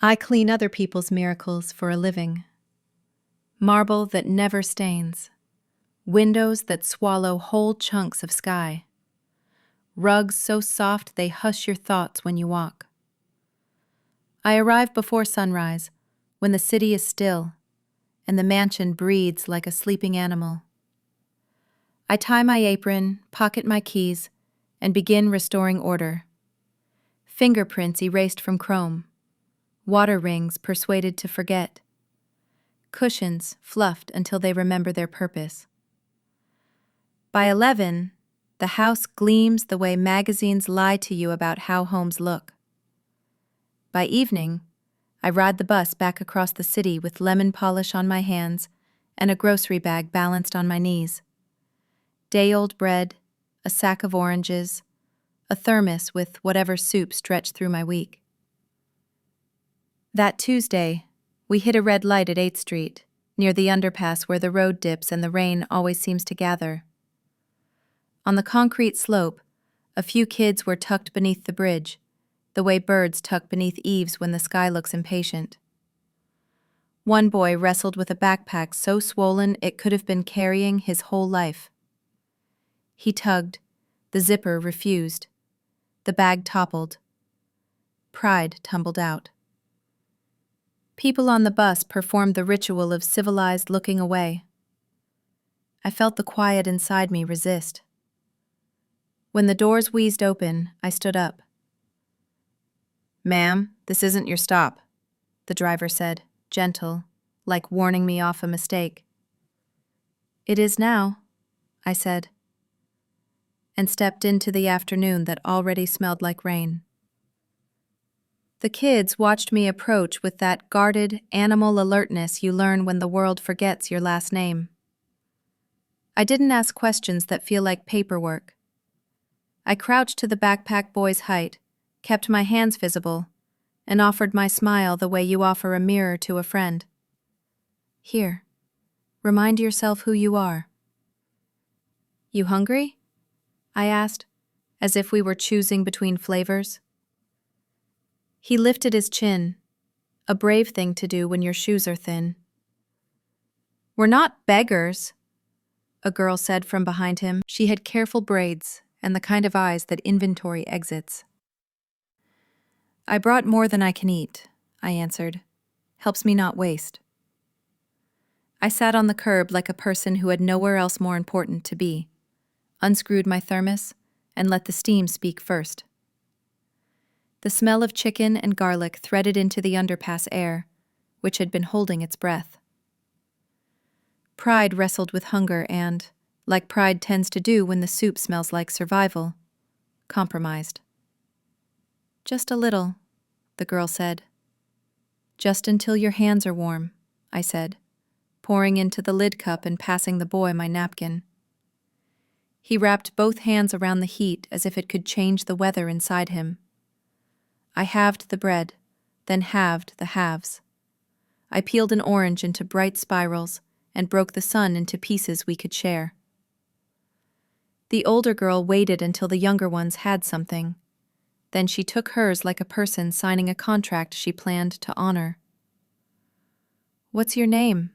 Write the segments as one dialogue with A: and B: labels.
A: I clean other people's miracles for a living. Marble that never stains. Windows that swallow whole chunks of sky. Rugs so soft they hush your thoughts when you walk. I arrive before sunrise, when the city is still, and the mansion breathes like a sleeping animal. I tie my apron, pocket my keys, and begin restoring order. Fingerprints erased from chrome. Water rings persuaded to forget. Cushions fluffed until they remember their purpose. By 11, the house gleams the way magazines lie to you about how homes look. By evening, I ride the bus back across the city with lemon polish on my hands and a grocery bag balanced on my knees. Day-old bread, a sack of oranges, a thermos with whatever soup stretched through my week. That Tuesday, we hit a red light at 8th Street, near the underpass where the road dips and the rain always seems to gather. On the concrete slope, a few kids were tucked beneath the bridge, the way birds tuck beneath eaves when the sky looks impatient. One boy wrestled with a backpack so swollen it could have been carrying his whole life. He tugged. The zipper refused. The bag toppled. Pride tumbled out. People on the bus performed the ritual of civilized looking away. I felt the quiet inside me resist. When the doors wheezed open, I stood up. "Ma'am, this isn't your stop," the driver said, gentle, like warning me off a mistake. "It is now," I said, and stepped into the afternoon that already smelled like rain. The kids watched me approach with that guarded, animal alertness you learn when the world forgets your last name. I didn't ask questions that feel like paperwork. I crouched to the backpack boy's height, kept my hands visible, and offered my smile the way you offer a mirror to a friend. "Here, remind yourself who you are." "You hungry?" I asked, as if we were choosing between flavors. He lifted his chin, a brave thing to do when your shoes are thin. "We're not beggars," a girl said from behind him. She had careful braids and the kind of eyes that inventory exits. "I brought more than I can eat," I answered. "Helps me not waste." I sat on the curb like a person who had nowhere else more important to be, unscrewed my thermos, and let the steam speak first. The smell of chicken and garlic threaded into the underpass air, which had been holding its breath. Pride wrestled with hunger and, like pride tends to do when the soup smells like survival, compromised. "Just a little," the girl said. "Just until your hands are warm," I said, pouring into the lid cup and passing the boy my napkin. He wrapped both hands around the heat as if it could change the weather inside him. I halved the bread, then halved the halves. I peeled an orange into bright spirals and broke the sun into pieces we could share. The older girl waited until the younger ones had something. Then she took hers like a person signing a contract she planned to honor. "What's your name?"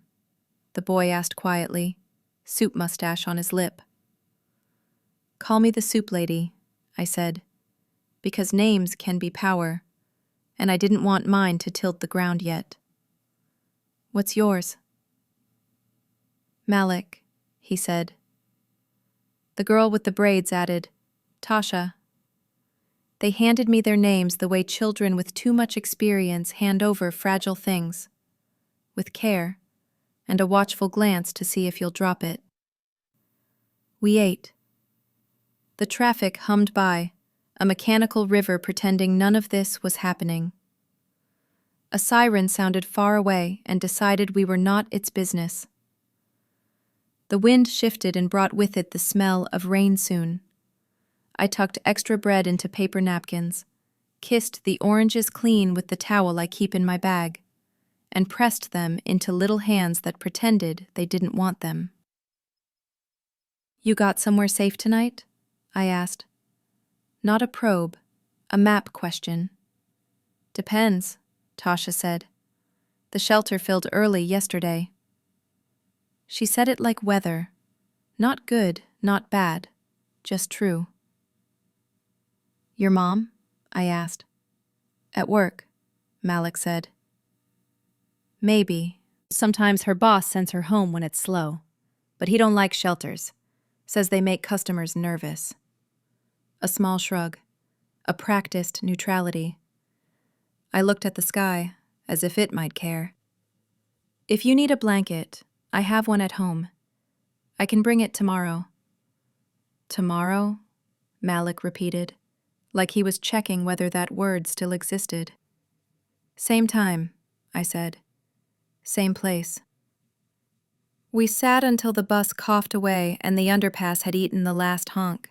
A: the boy asked quietly, soup mustache on his lip. "Call me the soup lady," I said, because names can be power, and I didn't want mine to tilt the ground yet. "What's yours?" "Malik," he said. The girl with the braids added, "Tasha." They handed me their names the way children with too much experience hand over fragile things, with care, and a watchful glance to see if you'll drop it. We ate. The traffic hummed by, a mechanical river pretending none of this was happening. A siren sounded far away and decided we were not its business. The wind shifted and brought with it the smell of rain soon. I tucked extra bread into paper napkins, kissed the oranges clean with the towel I keep in my bag, and pressed them into little hands that pretended they didn't want them. "You got somewhere safe tonight?" I asked. Not a probe, a map question. "Depends," Tasha said. The shelter filled early yesterday. She said it like weather. Not good, not bad, just true. Your mom? I asked. At work, Malik said. Maybe. Sometimes her boss sends her home when it's slow. But he don't like shelters. Says they make customers nervous. A small shrug. A practiced neutrality. I looked at the sky, as if it might care. If you need a blanket, I have one at home. I can bring it tomorrow. Tomorrow? Malik repeated, like he was checking whether that word still existed. Same time, I said. Same place. We sat until the bus coughed away and the underpass had eaten the last honk.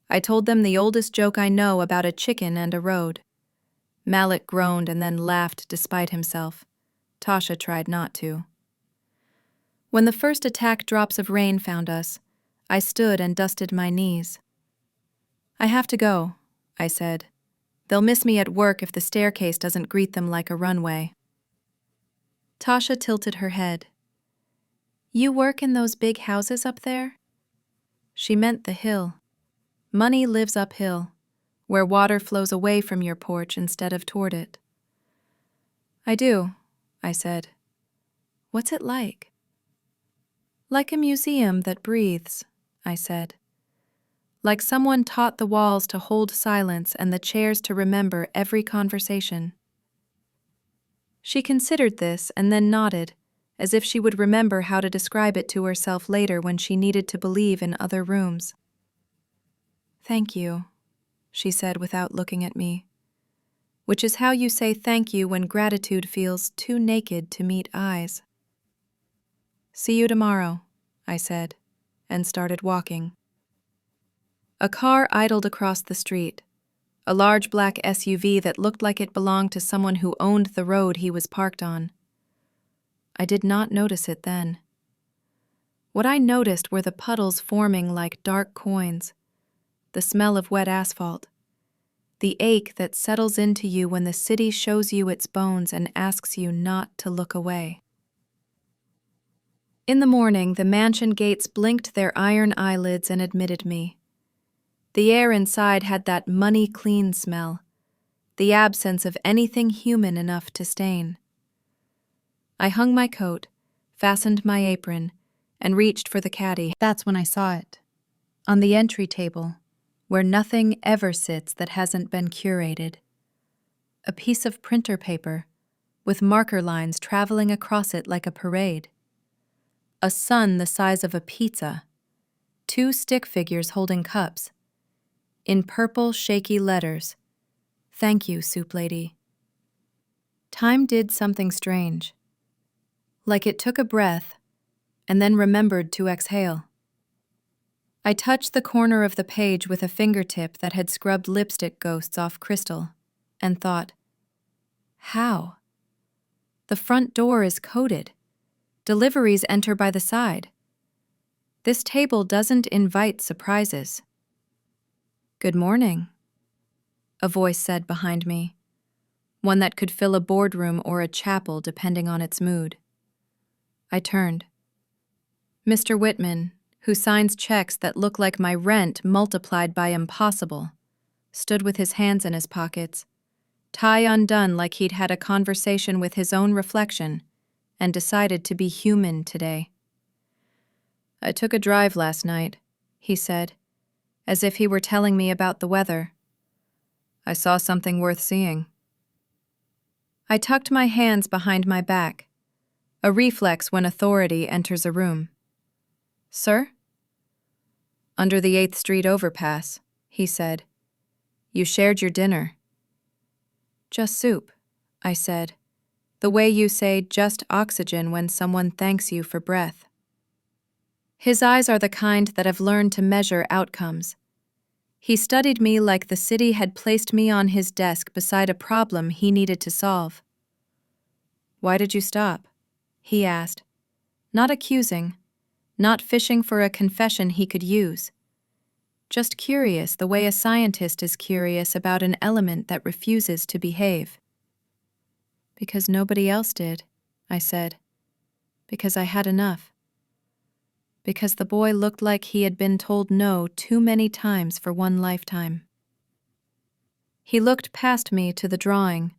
A: I told them the oldest joke I know about a chicken and a road. Malik groaned and then laughed despite himself. Tasha tried not to. When the first attack drops of rain found us, I stood and dusted my knees. I have to go, I said. They'll miss me at work if the staircase doesn't greet them like a runway. Tasha tilted her head. You work in those big houses up there? She meant the hill. Money lives uphill, where water flows away from your porch instead of toward it. I do, I said. What's it like? Like a museum that breathes, I said. Like someone taught the walls to hold silence and the chairs to remember every conversation. She considered this and then nodded, as if she would remember how to describe it to herself later when she needed to believe in other rooms. Thank you, she said without looking at me. Which is how you say thank you when gratitude feels too naked to meet eyes. See you tomorrow, I said, and started walking. A car idled across the street, a large black SUV that looked like it belonged to someone who owned the road he was parked on. I did not notice it then. What I noticed were the puddles forming like dark coins, the smell of wet asphalt, the ache that settles into you when the city shows you its bones and asks you not to look away. In the morning, the mansion gates blinked their iron eyelids and admitted me. The air inside had that money-clean smell, the absence of anything human enough to stain. I hung my coat, fastened my apron, and reached for the caddy. That's when I saw it. On the entry table, where nothing ever sits that hasn't been curated. A piece of printer paper, with marker lines traveling across it like a parade. A sun the size of a pizza. 2 stick figures holding cups. In purple, shaky letters. Thank you, Soup Lady. Time did something strange. Like it took a breath, and then remembered to exhale. I touched the corner of the page with a fingertip that had scrubbed lipstick ghosts off crystal, and thought, how? The front door is coded. Deliveries enter by the side. This table doesn't invite surprises. Good morning, a voice said behind me, one that could fill a boardroom or a chapel depending on its mood. I turned. Mr. Whitman, who signs checks that look like my rent multiplied by impossible, stood with his hands in his pockets, tie undone like he'd had a conversation with his own reflection and decided to be human today. I took a drive last night, he said, as if he were telling me about the weather. I saw something worth seeing. I tucked my hands behind my back, a reflex when authority enters a room. Sir? Under the 8th Street overpass, he said. You shared your dinner. Just soup, I said, the way you say just oxygen when someone thanks you for breath. His eyes are the kind that have learned to measure outcomes. He studied me like the city had placed me on his desk beside a problem he needed to solve. Why did you stop? He asked, not accusing, not fishing for a confession he could use. Just curious the way a scientist is curious about an element that refuses to behave. Because nobody else did, I said. Because I had enough. Because the boy looked like he had been told no too many times for one lifetime. He looked past me to the drawing,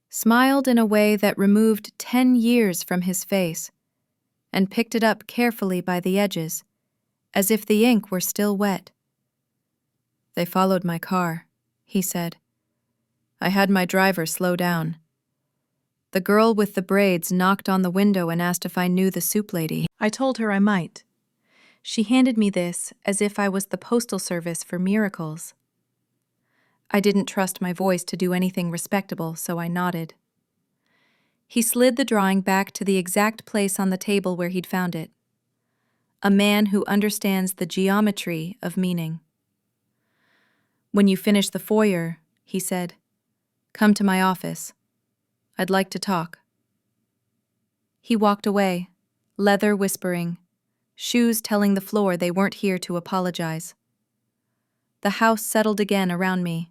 A: smiled in a way that removed 10 years from his face, and picked it up carefully by the edges, as if the ink were still wet. They followed my car, he said. I had my driver slow down. The girl with the braids knocked on the window and asked if I knew the soup lady. I told her I might. She handed me this as if I was the postal service for miracles. I didn't trust my voice to do anything respectable, so I nodded. He slid the drawing back to the exact place on the table where he'd found it. A man who understands the geometry of meaning. When you finish the foyer, he said, come to my office. I'd like to talk. He walked away, leather whispering, shoes telling the floor they weren't here to apologize. The house settled again around me.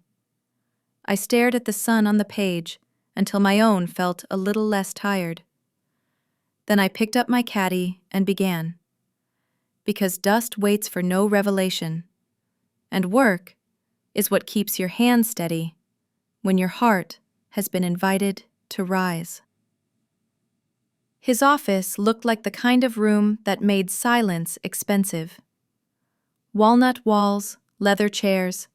A: I stared at the sun on the page until my own felt a little less tired. Then I picked up my caddy and began. Because dust waits for no revelation, and work is what keeps your hands steady when your heart has been invited to rise. His office looked like the kind of room that made silence expensive. Walnut walls, leather chairs,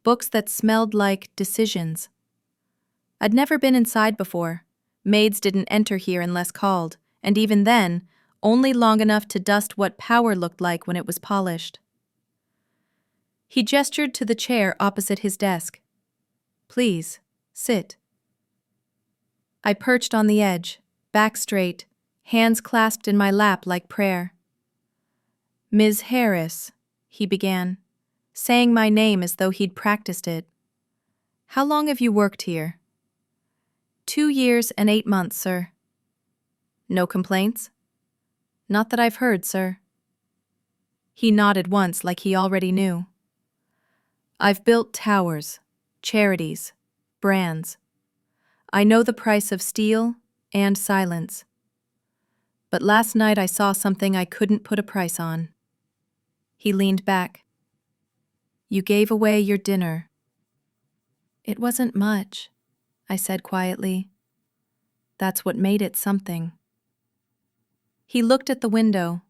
A: books that smelled like decisions. I'd never been inside before. Maids didn't enter here unless called, and even then, only long enough to dust what power looked like when it was polished. He gestured to the chair opposite his desk. Please, sit. I perched on the edge, back straight, hands clasped in my lap like prayer. Ms. Harris, he began, saying my name as though he'd practiced it. How long have you worked here? 2 years and 8 months, sir. No complaints? Not that I've heard, sir. He nodded once like he already knew. I've built towers, charities, brands. I know the price of steel and silence. But last night I saw something I couldn't put a price on. He leaned back. You gave away your dinner. It wasn't much, I said quietly. That's what made it something. He looked at the window,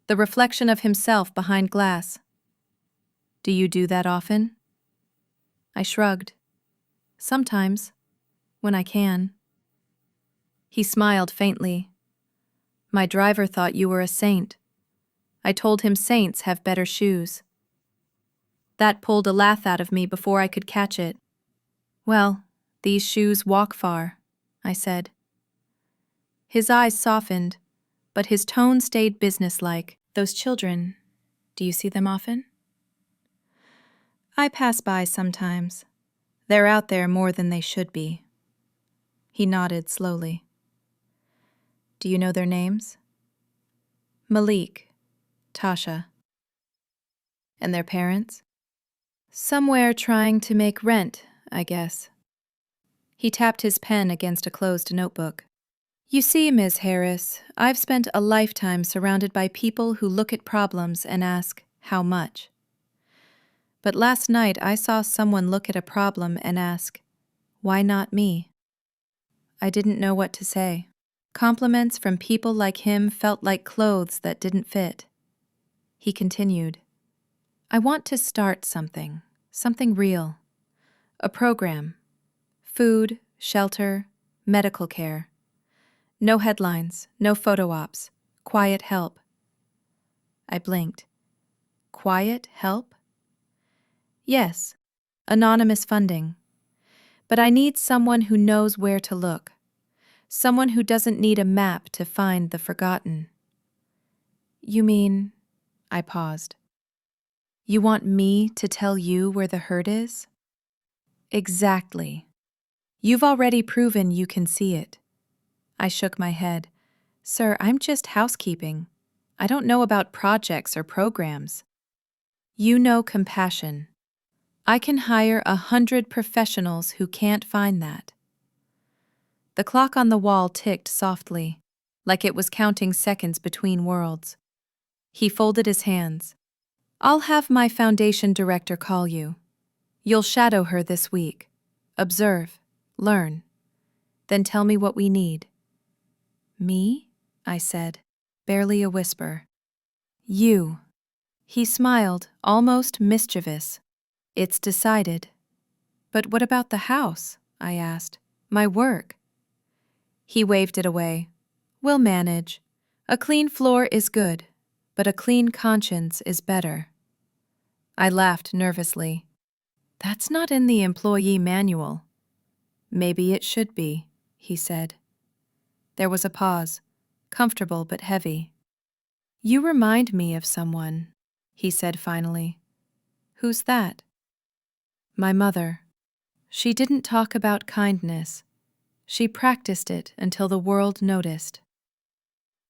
A: the reflection of himself behind glass. Do you do that often? I shrugged. Sometimes, when I can. He smiled faintly. My driver thought you were a saint. I told him saints have better shoes. That pulled a laugh out of me before I could catch it. Well, these shoes walk far, I said. His eyes softened, but his tone stayed businesslike. Those children, do you see them often? I pass by sometimes. They're out there more than they should be. He nodded slowly. Do you know their names? Malik, Tasha. And their parents? Somewhere trying to make rent, I guess. He tapped his pen against a closed notebook. You see, Ms. Harris, I've spent a lifetime surrounded by people who look at problems and ask, how much? But last night I saw someone look at a problem and ask, why not me? I didn't know what to say. Compliments from people like him felt like clothes that didn't fit. He continued, I want to start something real. A program. Food, shelter, medical care. No headlines, no photo ops, quiet help. I blinked. Quiet help? Yes, anonymous funding. But I need someone who knows where to look. Someone who doesn't need a map to find the forgotten. You mean, I paused. You want me to tell you where the hurt is? Exactly. You've already proven you can see it. I shook my head. Sir, I'm just housekeeping. I don't know about projects or programs. You know compassion. I can hire 100 professionals who can't find that. The clock on the wall ticked softly, like it was counting seconds between worlds. He folded his hands. I'll have my foundation director call you. You'll shadow her this week. Observe. Learn. Then tell me what we need. Me? I said, barely a whisper. You. He smiled, almost mischievous. It's decided. But what about the house? I asked. My work. He waved it away. We'll manage. A clean floor is good, but a clean conscience is better. I laughed nervously. That's not in the employee manual. Maybe it should be, he said. There was a pause, comfortable but heavy. You remind me of someone, he said finally. Who's that? My mother. She didn't talk about kindness. She practiced it until the world noticed.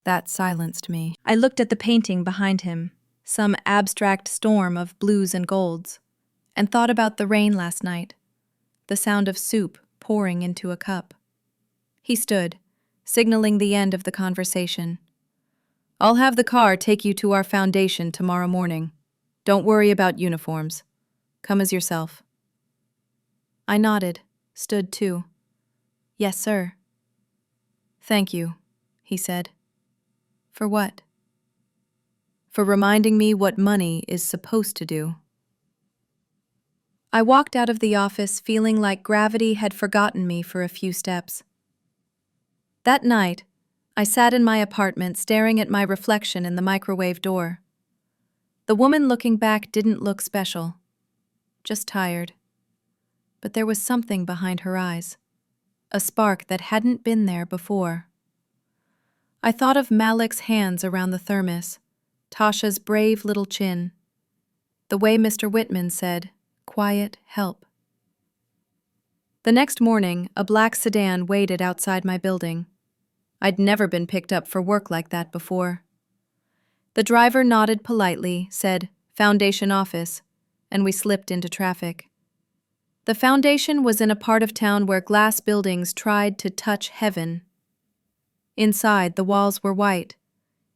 A: That silenced me. I looked at the painting behind him, some abstract storm of blues and golds, and thought about the rain last night, the sound of soup pouring into a cup. He stood, signaling the end of the conversation. I'll have the car take you to our foundation tomorrow morning. Don't worry about uniforms. Come as yourself. I nodded, stood too. Yes, sir. Thank you, he said. For what? For reminding me what money is supposed to do. I walked out of the office feeling like gravity had forgotten me for a few steps. That night, I sat in my apartment staring at my reflection in the microwave door. The woman looking back didn't look special, just tired. But there was something behind her eyes, a spark that hadn't been there before. I thought of Malik's hands around the thermos, Tasha's brave little chin, the way Mr. Whitman said, quiet help. The next morning, a black sedan waited outside my building. I'd never been picked up for work like that before. The driver nodded politely, said, Foundation office, and we slipped into traffic. The foundation was in a part of town where glass buildings tried to touch heaven. Inside, the walls were white.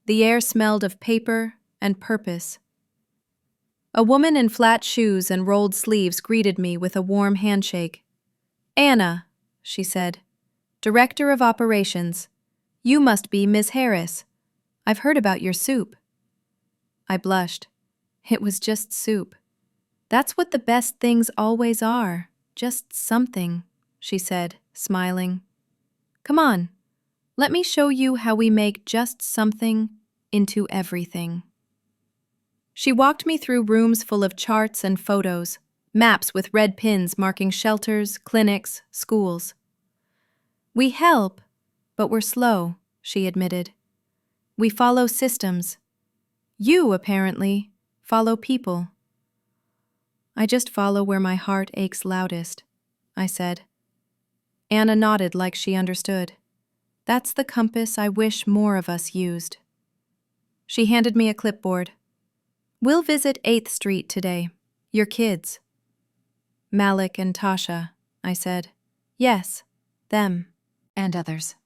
A: The air smelled of paper and purpose. A woman in flat shoes and rolled sleeves greeted me with a warm handshake. Anna, she said, Director of Operations. You must be Miss Harris. I've heard about your soup. I blushed. It was just soup. That's what the best things always are, just something, she said, smiling. Come on, let me show you how we make just something into everything. She walked me through rooms full of charts and photos, maps with red pins marking shelters, clinics, schools. We help, but we're slow, she admitted. We follow systems. You, apparently, follow people. I just follow where my heart aches loudest, I said. Anna nodded like she understood. That's the compass I wish more of us used. She handed me a clipboard. We'll visit 8th Street today. Your kids. Malik and Tasha, I said. Yes, them and others.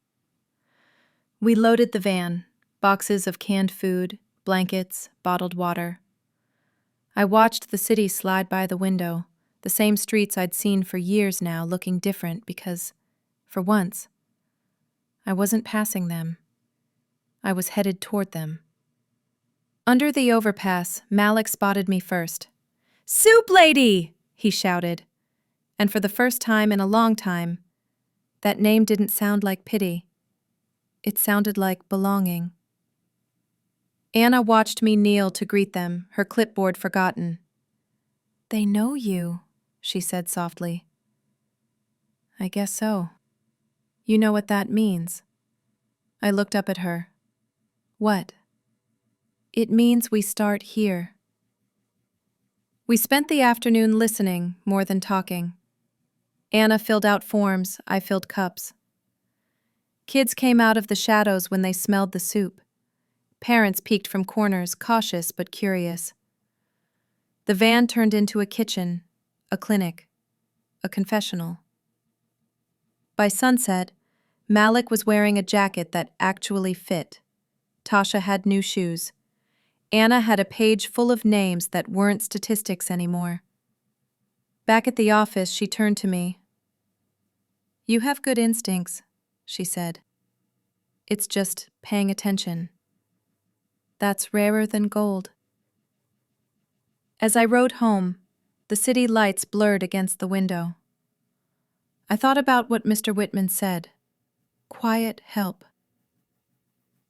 A: We loaded the van, boxes of canned food, blankets, bottled water. I watched the city slide by the window, the same streets I'd seen for years now looking different because, for once, I wasn't passing them. I was headed toward them. Under the overpass, Malik spotted me first. Soup lady! He shouted. And for the first time in a long time, that name didn't sound like pity. It sounded like belonging. Anna watched me kneel to greet them, her clipboard forgotten. They know you, she said softly. I guess so. You know what that means. I looked up at her. What? It means we start here. We spent the afternoon listening more than talking. Anna filled out forms, I filled cups. Kids came out of the shadows when they smelled the soup. Parents peeked from corners, cautious but curious. The van turned into a kitchen, a clinic, a confessional. By sunset, Malik was wearing a jacket that actually fit. Tasha had new shoes. Anna had a page full of names that weren't statistics anymore. Back at the office, she turned to me. "You have good instincts," she said. "It's just paying attention. That's rarer than gold." As I rode home, the city lights blurred against the window. I thought about what Mr. Whitman said. Quiet help.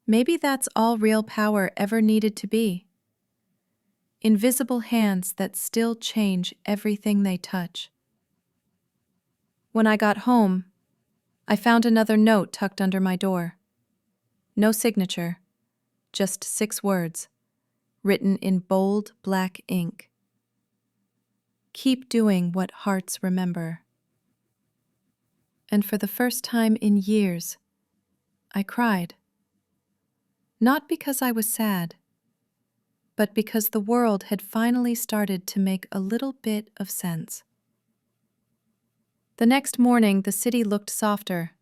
A: Maybe that's all real power ever needed to be. Invisible hands that still change everything they touch. When I got home, I found another note tucked under my door. No signature, just 6 words, written in bold black ink. Keep doing what hearts remember. And for the first time in years, I cried. Not because I was sad, but because the world had finally started to make a little bit of sense. The next morning, the city looked softer,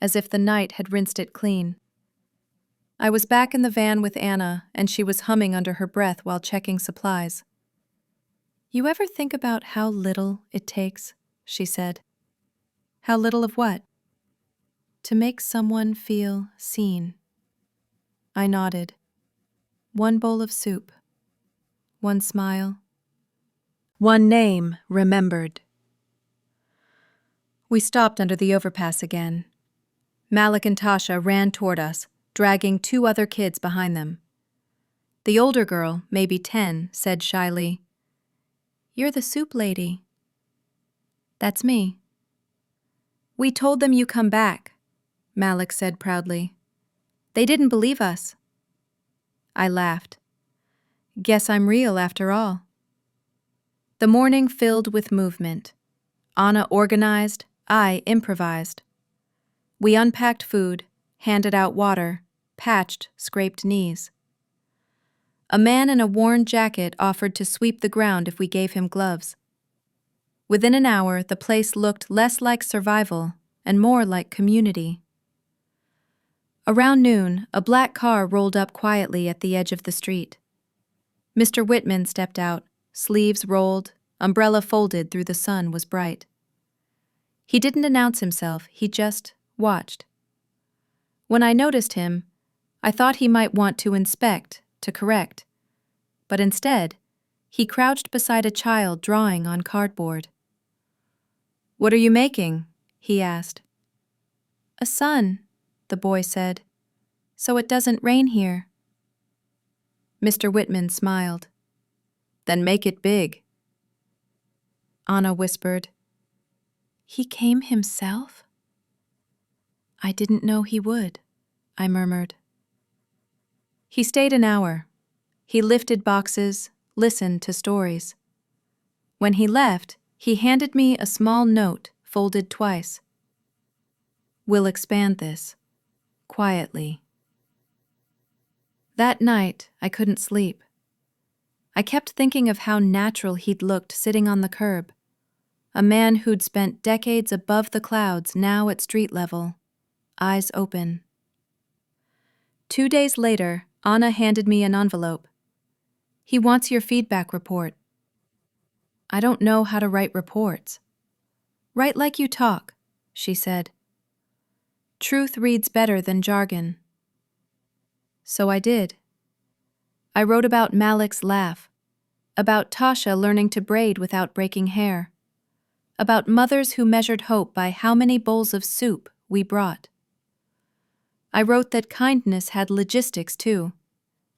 A: as if the night had rinsed it clean. I was back in the van with Anna, and she was humming under her breath while checking supplies. "You ever think about how little it takes?" she said. "How little of what?" "To make someone feel seen." I nodded. One bowl of soup. One smile. One name remembered. We stopped under the overpass again. Malik and Tasha ran toward us, dragging 2 other kids behind them. The older girl, maybe 10, said shyly, "You're the soup lady." "That's me." "We told them you come back," Malik said proudly. "They didn't believe us." I laughed. Guess I'm real after all. The morning filled with movement. Anna organized, I improvised. We unpacked food, handed out water, patched scraped knees. A man in a worn jacket offered to sweep the ground if we gave him gloves. Within an hour, the place looked less like survival and more like community. Around noon, a black car rolled up quietly at the edge of the street. Mr. Whitman stepped out, sleeves rolled, umbrella folded through the sun was bright. He didn't announce himself, he just watched. When I noticed him, I thought he might want to inspect, to correct. But instead, he crouched beside a child drawing on cardboard. "What are you making?" he asked. "A sun," the boy said, "so it doesn't rain here." Mr. Whitman smiled. "Then make it big." Anna whispered, "He came himself?" "I didn't know he would," I murmured. He stayed an hour. He lifted boxes, listened to stories. When he left, he handed me a small note folded twice. "We'll expand this, quietly." That night, I couldn't sleep. I kept thinking of how natural he'd looked sitting on the curb. A man who'd spent decades above the clouds, now at street level, eyes open. 2 days later, Anna handed me an envelope. "He wants your feedback report." "I don't know how to write reports." "Write like you talk," she said. "Truth reads better than jargon." So I did. I wrote about Malik's laugh, about Tasha learning to braid without breaking hair, about mothers who measured hope by how many bowls of soup we brought. I wrote that kindness had logistics too,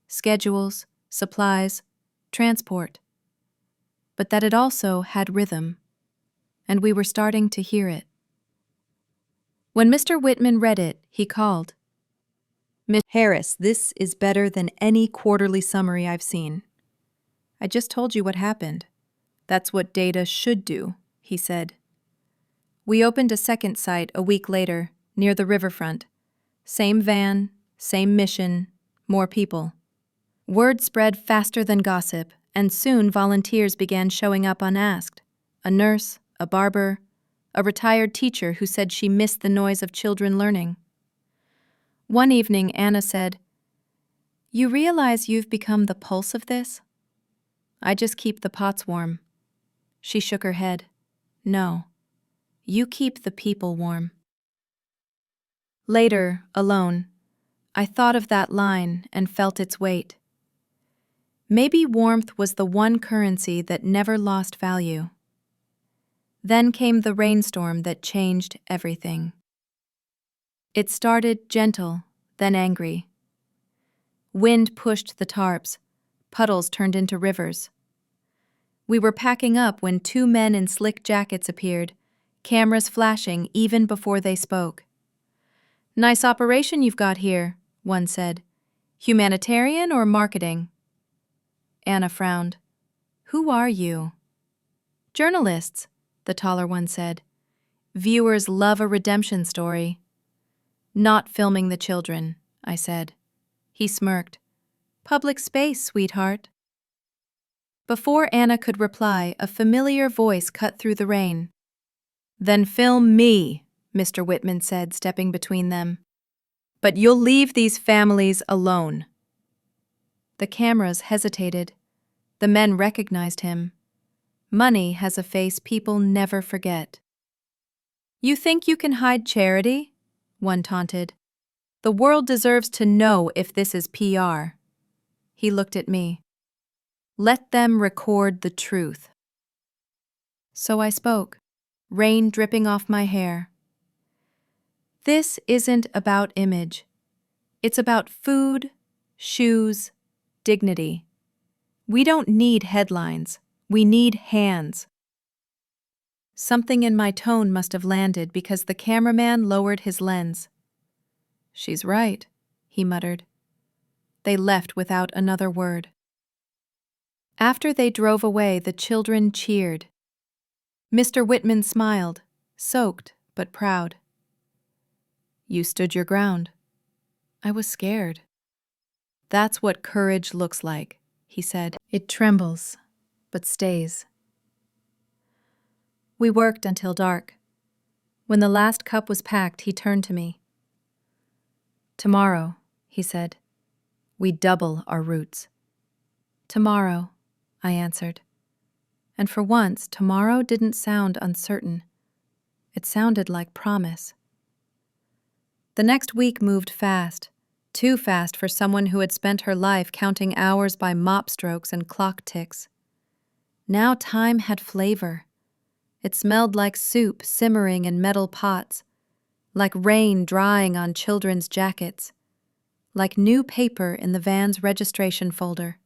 A: schedules, supplies, transport, but that it also had rhythm, and we were starting to hear it. When Mr. Whitman read it, he called. "Miss Harris, this is better than any quarterly summary I've seen." "I just told you what happened. That's what data should do," he said. We opened a second site a week later, near the riverfront. Same van, same mission, more people. Word spread faster than gossip, and soon volunteers began showing up unasked. A nurse, a barber, a retired teacher who said she missed the noise of children learning. One evening, Anna said, "You realize you've become the pulse of this?" "I just keep the pots warm." She shook her head. "No, you keep the people warm." Later, alone, I thought of that line and felt its weight. Maybe warmth was the one currency that never lost value. Then came the rainstorm that changed everything. It started gentle, then angry. Wind pushed the tarps, puddles turned into rivers. We were packing up when two men in slick jackets appeared, cameras flashing even before they spoke. "Nice operation you've got here," one said. "Humanitarian or marketing?" Anna frowned. "Who are you?" "Journalists," the taller one said. "Viewers love a redemption story." "Not filming the children," I said. He smirked. "Public space, sweetheart." Before Anna could reply, a familiar voice cut through the rain. "Then film me," Mr. Whitman said, stepping between them. "But you'll leave these families alone." The cameras hesitated. The men recognized him. Money has a face people never forget. "You think you can hide charity?" one taunted. "The world deserves to know if this is PR." He looked at me. "Let them record the truth." So I spoke, rain dripping off my hair. This isn't about image. It's about food, shoes, dignity. We don't need headlines. We need hands. Something in my tone must have landed because the cameraman lowered his lens. "She's right," he muttered. They left without another word. After they drove away, the children cheered. Mr. Whitman smiled, soaked but proud. "You stood your ground." "I was scared." "That's what courage looks like," he said. "It trembles, but stays." We worked until dark. When the last cup was packed, he turned to me. "Tomorrow," he said, "we double our roots." "Tomorrow," I answered. And for once, tomorrow didn't sound uncertain. It sounded like promise. The next week moved fast, too fast for someone who had spent her life counting hours by mop strokes and clock ticks. Now time had flavor. It smelled like soup simmering in metal pots, like rain drying on children's jackets, like new paper in the van's registration folder.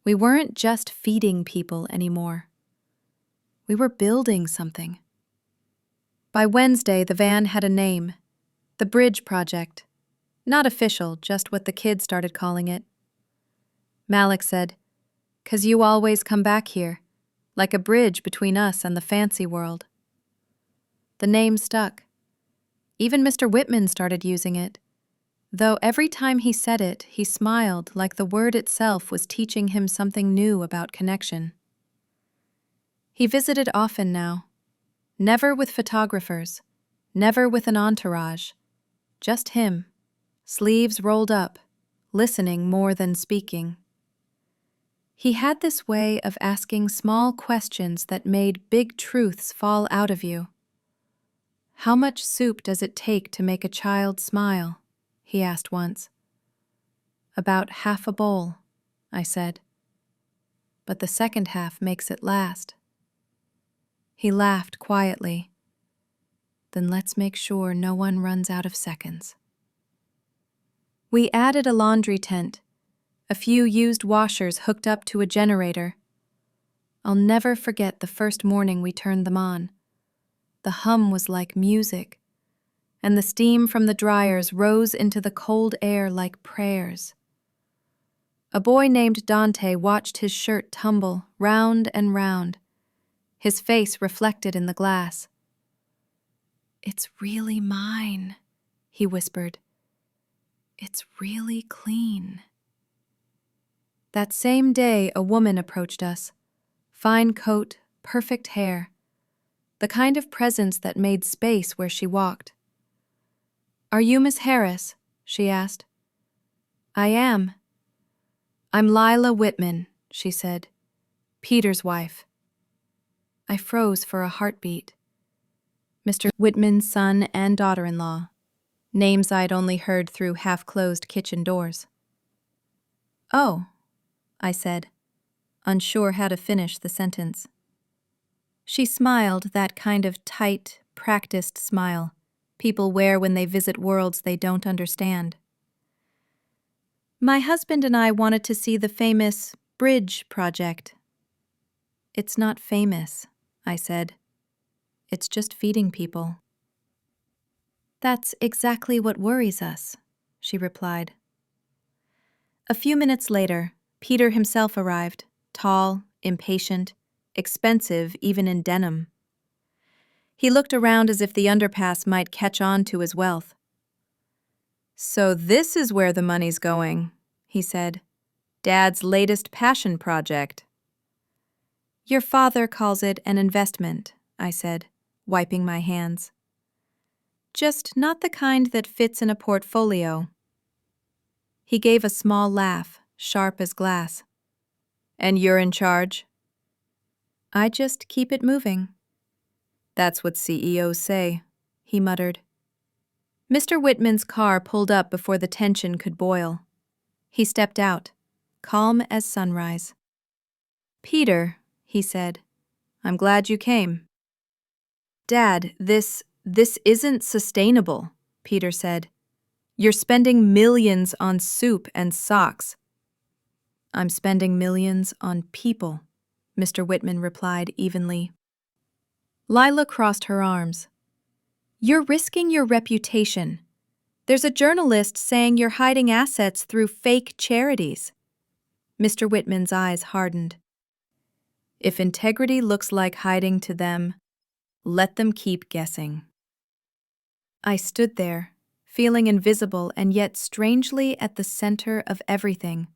A: We weren't just feeding people anymore. We were building something. By Wednesday, the van had a name, the Bridge Project. Not official, just what the kids started calling it. Malik said, "'Cause you always come back here, like a bridge between us and the fancy world." The name stuck. Even Mr. Whitman started using it, though every time he said it, he smiled like the word itself was teaching him something new about connection. He visited often now, never with photographers, never with an entourage, just him, sleeves rolled up, listening more than speaking. He had this way of asking small questions that made big truths fall out of you. "How much soup does it take to make a child smile?" he asked once. "About half a bowl," I said. "But the second half makes it last." He laughed quietly. "Then let's make sure no one runs out of seconds." We added a laundry tent, a few used washers hooked up to a generator. I'll never forget the first morning we turned them on. The hum was like music, and the steam from the dryers rose into the cold air like prayers. A boy named Dante watched his shirt tumble round and round, his face reflected in the glass. "It's really mine," he whispered. "It's really clean." That same day, a woman approached us. Fine coat, perfect hair. the kind of presence that made space where she walked. "Are you Miss Harris?" she asked. "I am." "I'm Lila Whitman," she said. "Peter's wife." I froze for a heartbeat. Mr. Whitman's son and daughter-in-law, names I'd only heard through half-closed kitchen doors. "Oh," I said, unsure how to finish the sentence. She smiled, that kind of tight, practiced smile people wear when they visit worlds they don't understand. "My husband and I wanted to see the famous bridge project." "It's not famous," I said. "It's just feeding people." "That's exactly what worries us," she replied. A few minutes later, Peter himself arrived, tall, impatient, expensive even in denim. He looked around as if the underpass might catch on to his wealth. "So this is where the money's going," he said. "Dad's latest passion project." "Your father calls it an investment," I said, wiping my hands. "Just not the kind that fits in a portfolio." He gave a small laugh, sharp as glass. "And you're in charge?" "I just keep it moving." "That's what CEOs say," he muttered. Mr. Whitman's car pulled up before the tension could boil. He stepped out, calm as sunrise. "Peter," he said, "I'm glad you came." "Dad, this isn't sustainable," Peter said. "You're spending millions on soup and socks." "I'm spending millions on people," Mr. Whitman replied evenly. Lila crossed her arms. "You're risking your reputation. There's a journalist saying you're hiding assets through fake charities." Mr. Whitman's eyes hardened. "If integrity looks like hiding to them, let them keep guessing." I stood there, feeling invisible and yet strangely at the center of everything.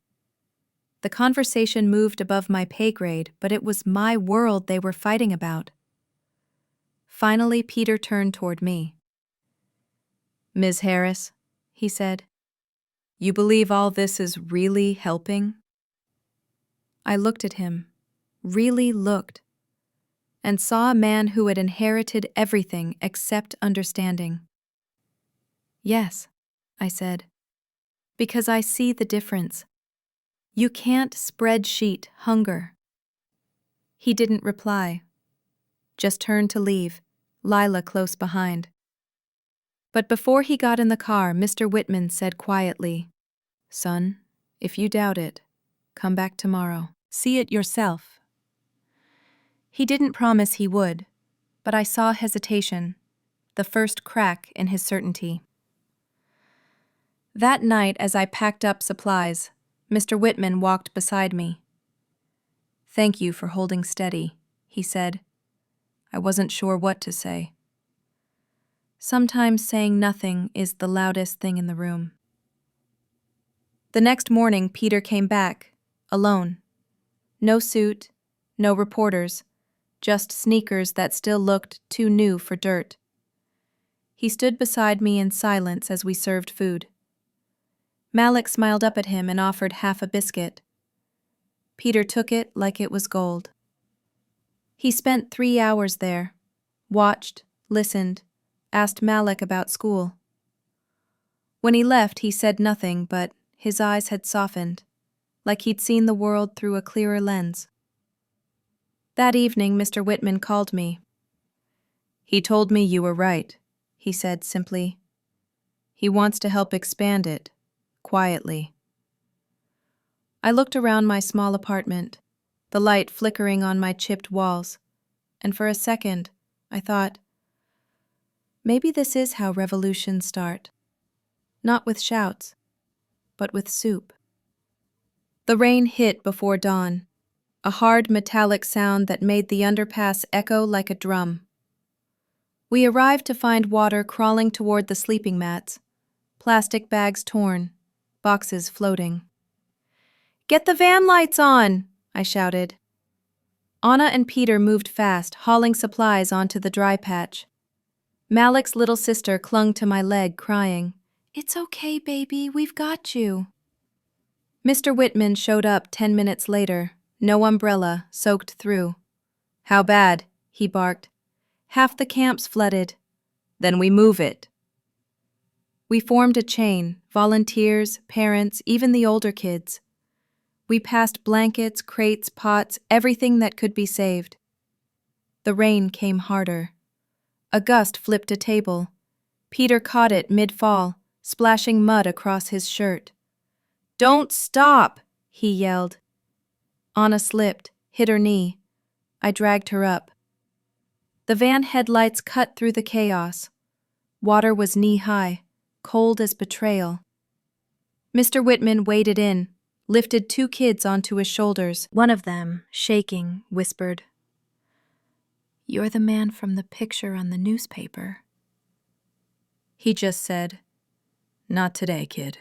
A: The conversation moved above my pay grade, but it was my world they were fighting about. Finally, Peter turned toward me. "Ms. Harris," he said, "you believe all this is really helping?" I looked at him, really looked, and saw a man who had inherited everything except understanding. "Yes," I said, "because I see the difference. You can't spreadsheet hunger." He didn't reply, just turned to leave, Lila close behind. But before he got in the car, Mr. Whitman said quietly, "Son, if you doubt it, come back tomorrow. See it yourself." He didn't promise he would, but I saw hesitation, the first crack in his certainty. That night, as I packed up supplies, Mr. Whitman walked beside me. "Thank you for holding steady," he said. "I wasn't sure what to say." Sometimes saying nothing is the loudest thing in the room. The next morning, Peter came back, alone. No suit, no reporters, just sneakers that still looked too new for dirt. He stood beside me in silence as we served food. Malik smiled up at him and offered half a biscuit. Peter took it like it was gold. He spent 3 hours there, watched, listened, asked Malik about school. When he left, he said nothing, but his eyes had softened, like he'd seen the world through a clearer lens. That evening, Mr. Whitman called me. "He told me you were right," he said simply. "He wants to help expand it, quietly." I looked around my small apartment, the light flickering on my chipped walls, and for a second, I thought, maybe this is how revolutions start. Not with shouts, but with soup. The rain hit before dawn, a hard metallic sound that made the underpass echo like a drum. We arrived to find water crawling toward the sleeping mats, plastic bags torn, boxes floating. "Get the van lights on!" I shouted. Anna and Peter moved fast, hauling supplies onto the dry patch. Malik's little sister clung to my leg, crying, "It's okay, baby, we've got you." Mr. Whitman showed up 10 minutes later, no umbrella, soaked through. "How bad?" he barked. "Half the camp's flooded." "Then we move it." We formed a chain, volunteers, parents, even the older kids. We passed blankets, crates, pots, everything that could be saved. The rain came harder. A gust flipped a table. Peter caught it mid-fall, splashing mud across his shirt. "Don't stop!" he yelled. Anna slipped, hit her knee. I dragged her up. The van headlights cut through the chaos. Water was knee-high, cold as betrayal. Mr. Whitman waded in, lifted 2 kids onto his shoulders. One of them, shaking, whispered, "You're the man from the picture on the newspaper." He just said, "Not today, kid.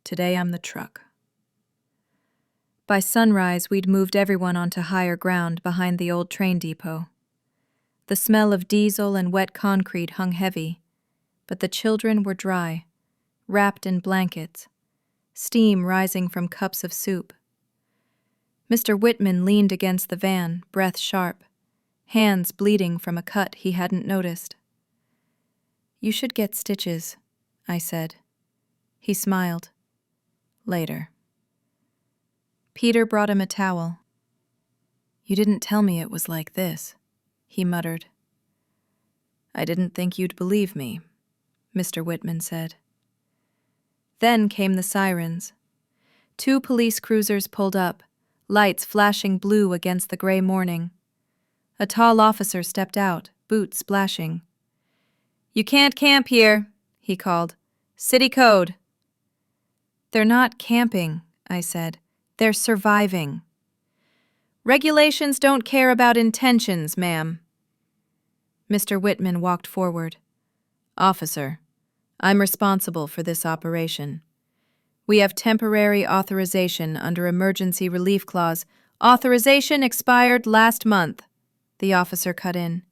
A: Today I'm the truck." By sunrise, we'd moved everyone onto higher ground behind the old train depot. The smell of diesel and wet concrete hung heavy, but the children were dry, wrapped in blankets, steam rising from cups of soup. Mr. Whitman leaned against the van, breath sharp, hands bleeding from a cut he hadn't noticed. "You should get stitches," I said. He smiled. "Later." Peter brought him a towel. "You didn't tell me it was like this," he muttered. "I didn't think you'd believe me," Mr. Whitman said. Then came the sirens. 2 police cruisers pulled up, lights flashing blue against the gray morning. A tall officer stepped out, boots splashing. "You can't camp here," he called. "City code." "They're not camping," I said. "They're surviving." "Regulations don't care about intentions, ma'am." Mr. Whitman walked forward. "Officer, I'm responsible for this operation. We have temporary authorization under Emergency Relief Clause. Authorization expired last month," the officer cut in.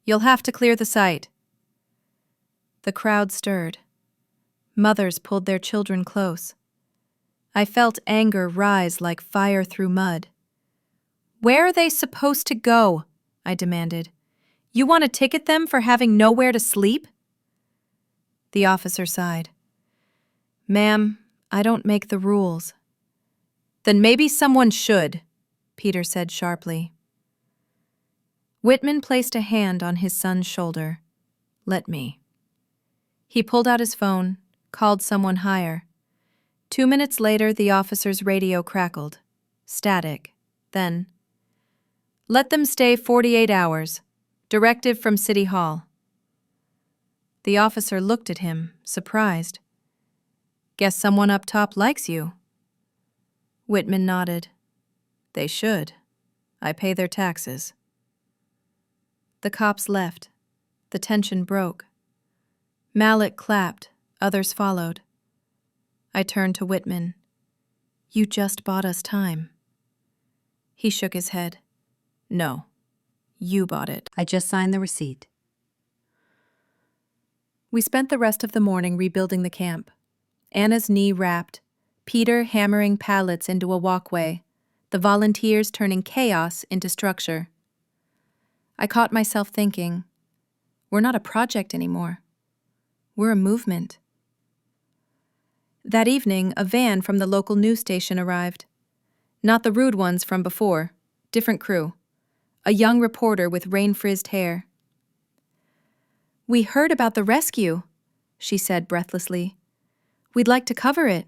A: "You'll have to clear the site." The crowd stirred. Mothers pulled their children close. I felt anger rise like fire through mud. "Where are they supposed to go?" I demanded. "You want to ticket them for having nowhere to sleep?" The officer sighed. "Ma'am, I don't make the rules." "Then maybe someone should," Peter said sharply. Whitman placed a hand on his son's shoulder. "Let me." He pulled out his phone, called someone higher. 2 minutes later, the officer's radio crackled. Static. Then, "Let them stay 48 hours. Directive from City Hall." The officer looked at him, surprised. "Guess someone up top likes you." Whitman nodded. "They should. I pay their taxes." The cops left. The tension broke. Malik clapped. Others followed. I turned to Whitman. "You just bought us time." He shook his head. "No, you bought it.
B: I just signed the receipt."
A: We spent the rest of the morning rebuilding the camp. Anna's knee wrapped, Peter hammering pallets into a walkway, the volunteers turning chaos into structure. I caught myself thinking, we're not a project anymore. We're a movement. That evening, a van from the local news station arrived. Not the rude ones from before, different crew. A young reporter with rain-frizzed hair. "We heard about the rescue," she said breathlessly. "We'd like to cover it."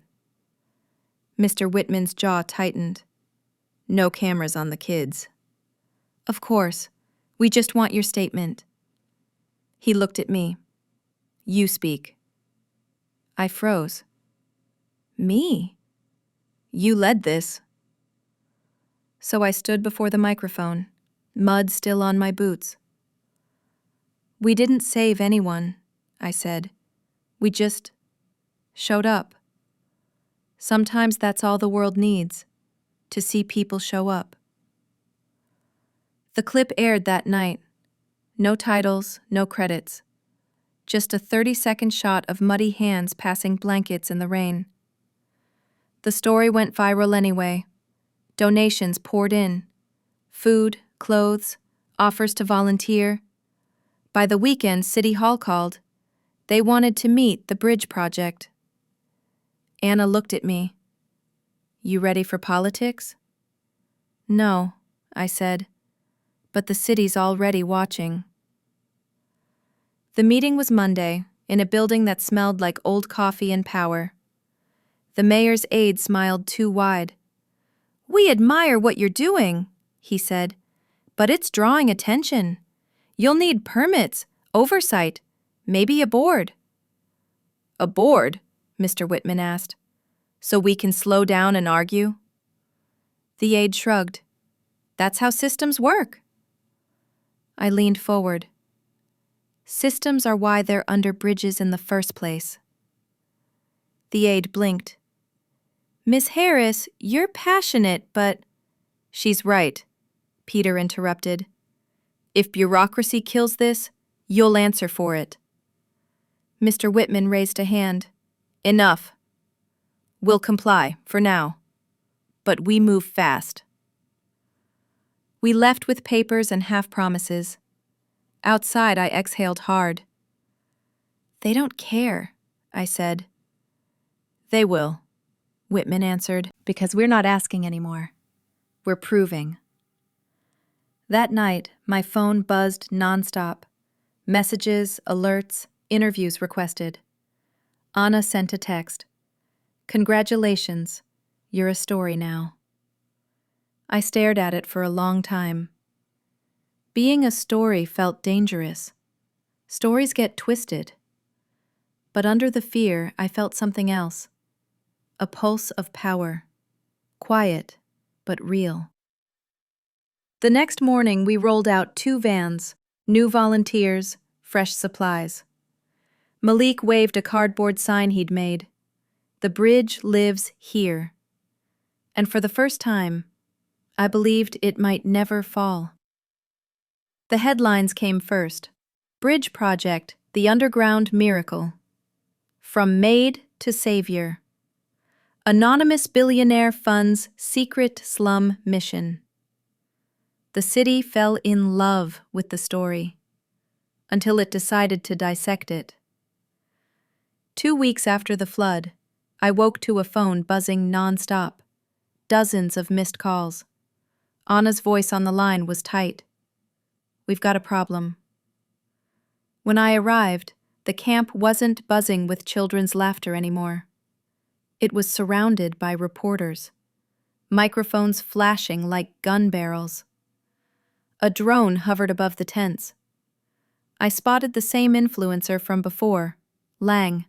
A: Mr. Whitman's jaw tightened. "No cameras on the kids." "Of course. We just want your statement." He looked at me. "You speak." I froze. "Me? You led this." So I stood before the microphone, mud still on my boots. "We didn't save anyone," I said. "We just showed up. Sometimes that's all the world needs, to see people show up." The clip aired that night. No titles, no credits. Just a 30-second shot of muddy hands passing blankets in the rain. The story went viral anyway. Donations poured in. Food, clothes, offers to volunteer. By the weekend, City Hall called. They wanted to meet the bridge project. Anna looked at me. You ready for politics? No, I said, but the city's already watching. The meeting was Monday, in a building that smelled like old coffee and power. The mayor's aide smiled too wide. We admire what you're doing, he said, but it's drawing attention. You'll need permits, oversight, maybe a board. A board? Mr. Whitman asked. So we can slow down and argue? The aide shrugged. That's how systems work. I leaned forward. Systems are why they're under bridges in the first place. The aide blinked. Miss Harris, you're passionate, but... She's right, Peter interrupted. If bureaucracy kills this, you'll answer for it. Mr. Whitman raised a hand. Enough. We'll comply, for now. But we move fast. We left with papers and half-promises. Outside, I exhaled hard. They don't care, I said. They will, Whitman answered, because we're not asking anymore. We're proving. That night, my phone buzzed nonstop. Messages, alerts, interviews requested. Anna sent a text. Congratulations, you're a story now. I stared at it for a long time. Being a story felt dangerous. Stories get twisted. But under the fear, I felt something else. A pulse of power. Quiet, but real. The next morning, we rolled out 2 vans, new volunteers, fresh supplies. Malik waved a cardboard sign he'd made. The bridge lives here. And for the first time, I believed it might never fall. The headlines came first. Bridge Project, the Underground Miracle. From Maid to Savior. Anonymous billionaire funds secret slum mission. The city fell in love with the story, until it decided to dissect it. 2 weeks after the flood, I woke to a phone buzzing nonstop. Dozens of missed calls. Anna's voice on the line was tight. We've got a problem. When I arrived, the camp wasn't buzzing with children's laughter anymore. It was surrounded by reporters, microphones flashing like gun barrels. A drone hovered above the tents. I spotted the same influencer from before, Lang,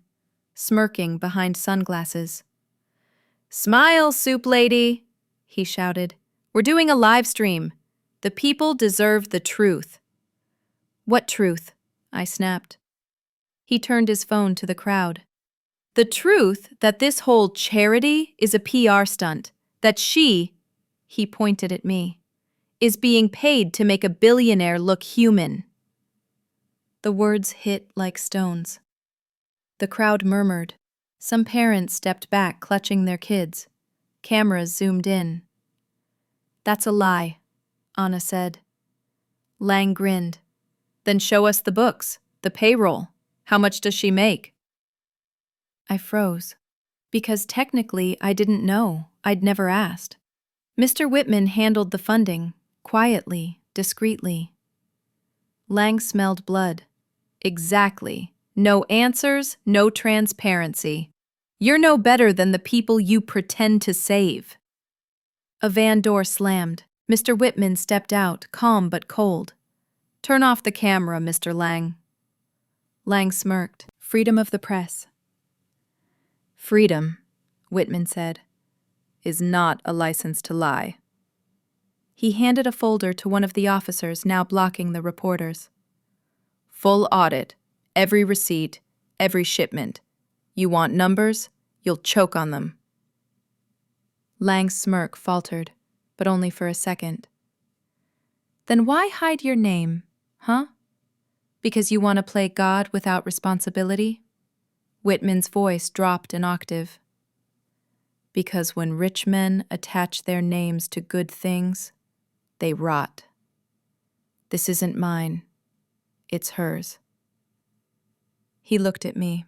A: smirking behind sunglasses. Smile, soup lady, he shouted. We're doing a live stream. The people deserve the truth. What truth? I snapped. He turned his phone to the crowd. The truth that this whole charity is a PR stunt, that she, he pointed at me, is being paid to make a billionaire look human. The words hit like stones. The crowd murmured. Some parents stepped back, clutching their kids. Cameras zoomed in. That's a lie, Anna said. Lang grinned. Then show us the books, the payroll. How much does she make? I froze, because technically I didn't know. I'd never asked. Mr. Whitman handled the funding, quietly, discreetly. Lang smelled blood. Exactly. No answers, no transparency. You're no better than the people you pretend to save. A van door slammed. Mr. Whitman stepped out, calm but cold. Turn off the camera, Mr. Lang. Lang smirked. Freedom of the press. Freedom, Whitman said, is not a license to lie. He handed a folder to one of the officers now blocking the reporters. Full audit, every receipt, every shipment. You want numbers? You'll choke on them. Lang's smirk faltered, but only for a second. Then why hide your name, huh? Because you want to play God without responsibility? Whitman's voice dropped an octave. Because when rich men attach their names to good things, they rot. This isn't mine. It's hers. He looked at me.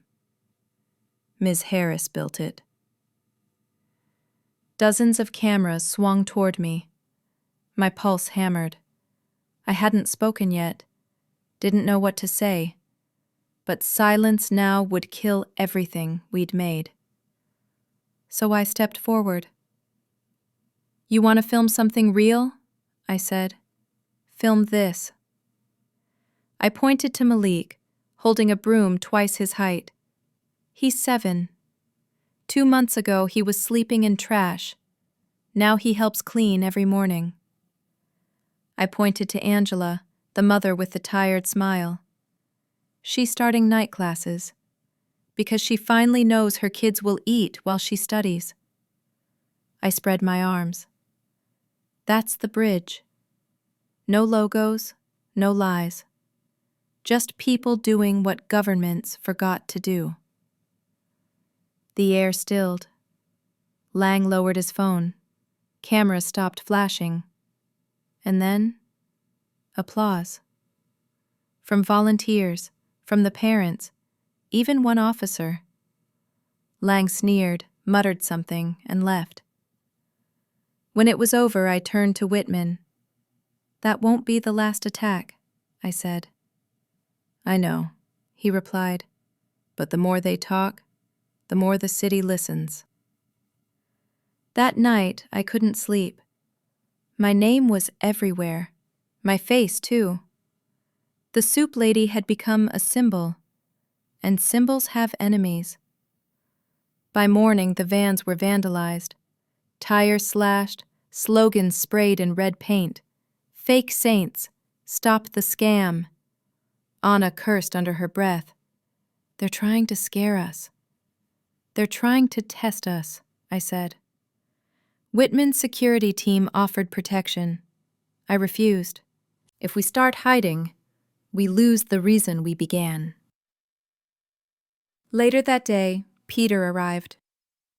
A: Ms. Harris built it. Dozens of cameras swung toward me. My pulse hammered. I hadn't spoken yet, didn't know what to say, but silence now would kill everything we'd made. So I stepped forward. You want to film something real? I said. Film this. I pointed to Malik, holding a broom twice his height. He's 7. 2 months ago, he was sleeping in trash. Now he helps clean every morning. I pointed to Angela, the mother with the tired smile. She's starting night classes, because she finally knows her kids will eat while she studies. I spread my arms. That's the bridge. No logos, no lies. Just people doing what governments forgot to do. The air stilled. Lang lowered his phone. Cameras stopped flashing. And then, applause. From volunteers, from the parents, even one officer. Lang sneered, muttered something, and left. When it was over, I turned to Whitman. That won't be the last attack, I said. I know, he replied, but the more they talk, the more the city listens. That night, I couldn't sleep. My name was everywhere, my face too. The soup lady had become a symbol, and symbols have enemies. By morning, the vans were vandalized, tires slashed, slogans sprayed in red paint. Fake saints, stop the scam. Anna cursed under her breath. They're trying to scare us. They're trying to test us, I said. Whitman's security team offered protection. I refused. If we start hiding, we lose the reason we began. Later that day, Peter arrived.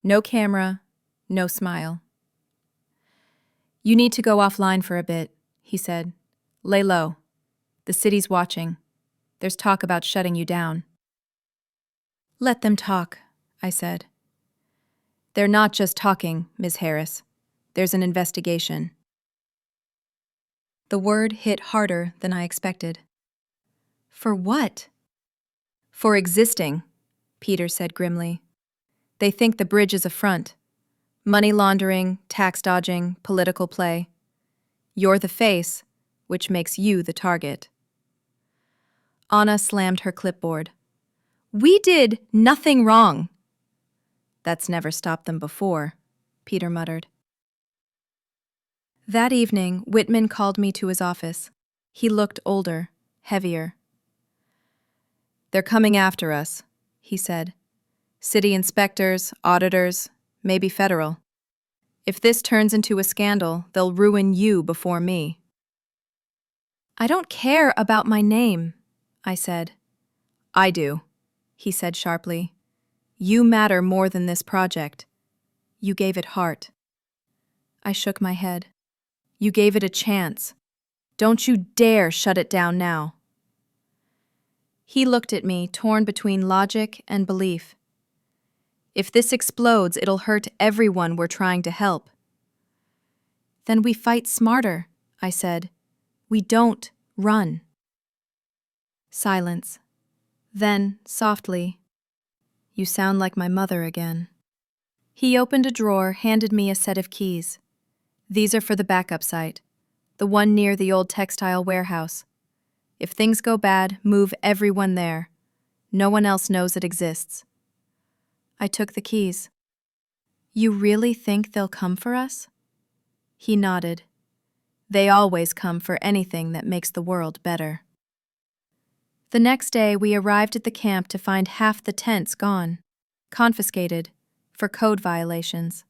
A: No camera, no smile. You need to go offline for a bit, he said. Lay low. The city's watching. There's talk about shutting you down. Let them talk, I said. They're not just talking, Ms. Harris. There's an investigation. The word hit harder than I expected. For what? For existing, Peter said grimly. They think the bridge is a front. Money laundering, tax dodging, political play. You're the face, which makes you the target. Anna slammed her clipboard. We did nothing wrong. That's never stopped them before, Peter muttered. That evening, Whitman called me to his office. He looked older, heavier. They're coming after us, he said. City inspectors, auditors, maybe federal. If this turns into a scandal, they'll ruin you before me. I don't care about my name, I said. I do, he said sharply. You matter more than this project. You gave it heart. I shook my head. You gave it a chance. Don't you dare shut it down now. He looked at me, torn between logic and belief. If this explodes, it'll hurt everyone we're trying to help. Then we fight smarter, I said. We don't run. Silence. Then, softly, you sound like my mother again. He opened a drawer, handed me a set of keys. These are for the backup site, the one near the old textile warehouse. If things go bad, move everyone there. No one else knows it exists. I took the keys. You really think they'll come for us? He nodded. They always come for anything that makes the world better. The next day, we arrived at the camp to find half the tents gone, confiscated, for code violations.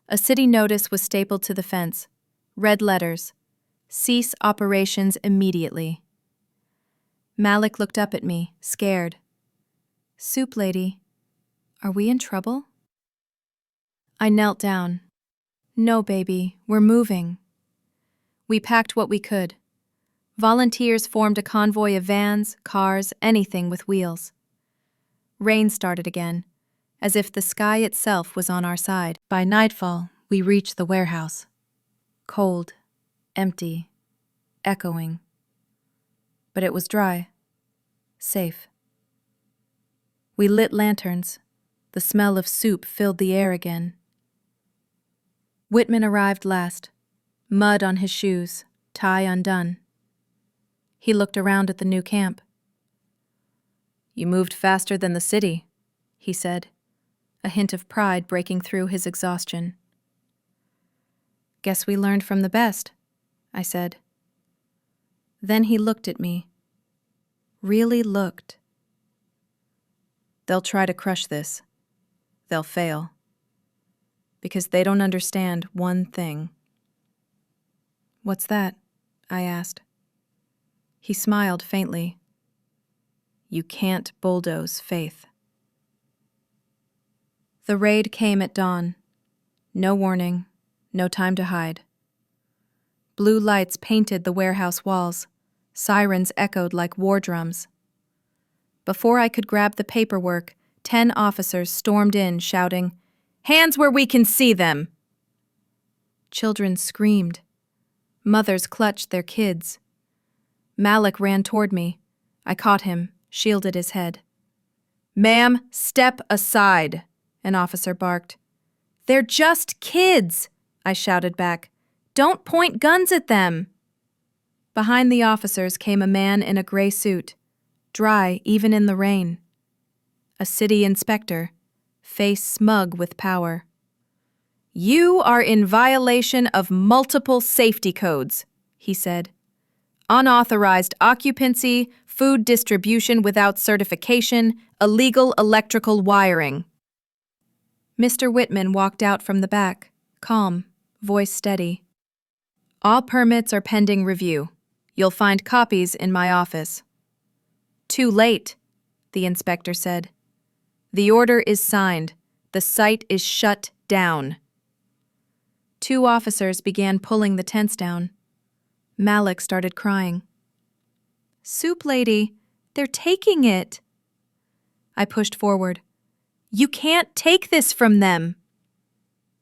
A: A city notice was stapled to the fence, red letters, Cease operations immediately. Malik looked up at me, scared. Soup lady, are we in trouble? I knelt down. No, baby, we're moving. We packed what we could. Volunteers formed a convoy of vans, cars, anything with wheels. Rain started again, as if the sky itself was on our side. By nightfall, we reached the warehouse. Cold, empty, echoing. But it was dry, safe. We lit lanterns. The smell of soup filled the air again. Whitman arrived last, mud on his shoes, tie undone. He looked around at the new camp. You moved faster than the city, he said, a hint of pride breaking through his exhaustion. Guess we learned from the best, I said. Then he looked at me. Really looked. They'll try to crush this. They'll fail. Because they don't understand one thing. What's that? I asked. He smiled faintly. You can't bulldoze faith. The raid came at dawn. No warning, no time to hide. Blue lights painted the warehouse walls. Sirens echoed like war drums. Before I could grab the paperwork, 10 officers stormed in, shouting, "Hands where we can see them!" Children screamed. Mothers clutched their kids. Malik ran toward me. I caught him, shielded his head. "Ma'am, step aside," an officer barked. "They're just kids," I shouted back. "Don't point guns at them." Behind the officers came a man in a gray suit, dry even in the rain. A city inspector, face smug with power. "You are in violation of multiple safety codes," he said. "Unauthorized occupancy, food distribution without certification, illegal electrical wiring." Mr. Whitman walked out from the back, calm, voice steady. "All permits are pending review. You'll find copies in my office." "Too late," the inspector said. "The order is signed. The site is shut down." 2 officers began pulling the tents down. Malik started crying. "Soup lady, they're taking it." I pushed forward. "You can't take this from them."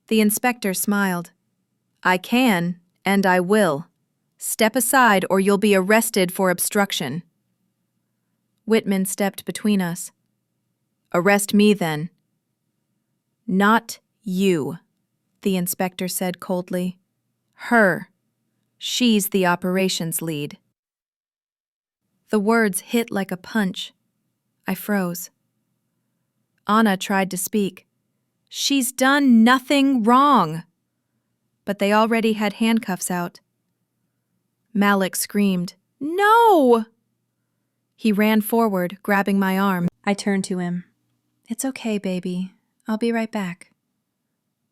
A: The inspector smiled. "I can, and I will. Step aside or you'll be arrested for obstruction." Whitman stepped between us. "Arrest me then." "Not you," the inspector said coldly. "Her. She's the operations lead." The words hit like a punch. I froze. Anna tried to speak. "She's done nothing wrong." But they already had handcuffs out. Malik screamed, "No!" He ran forward, grabbing my arm. I turned to him. "It's okay, baby. I'll be right back."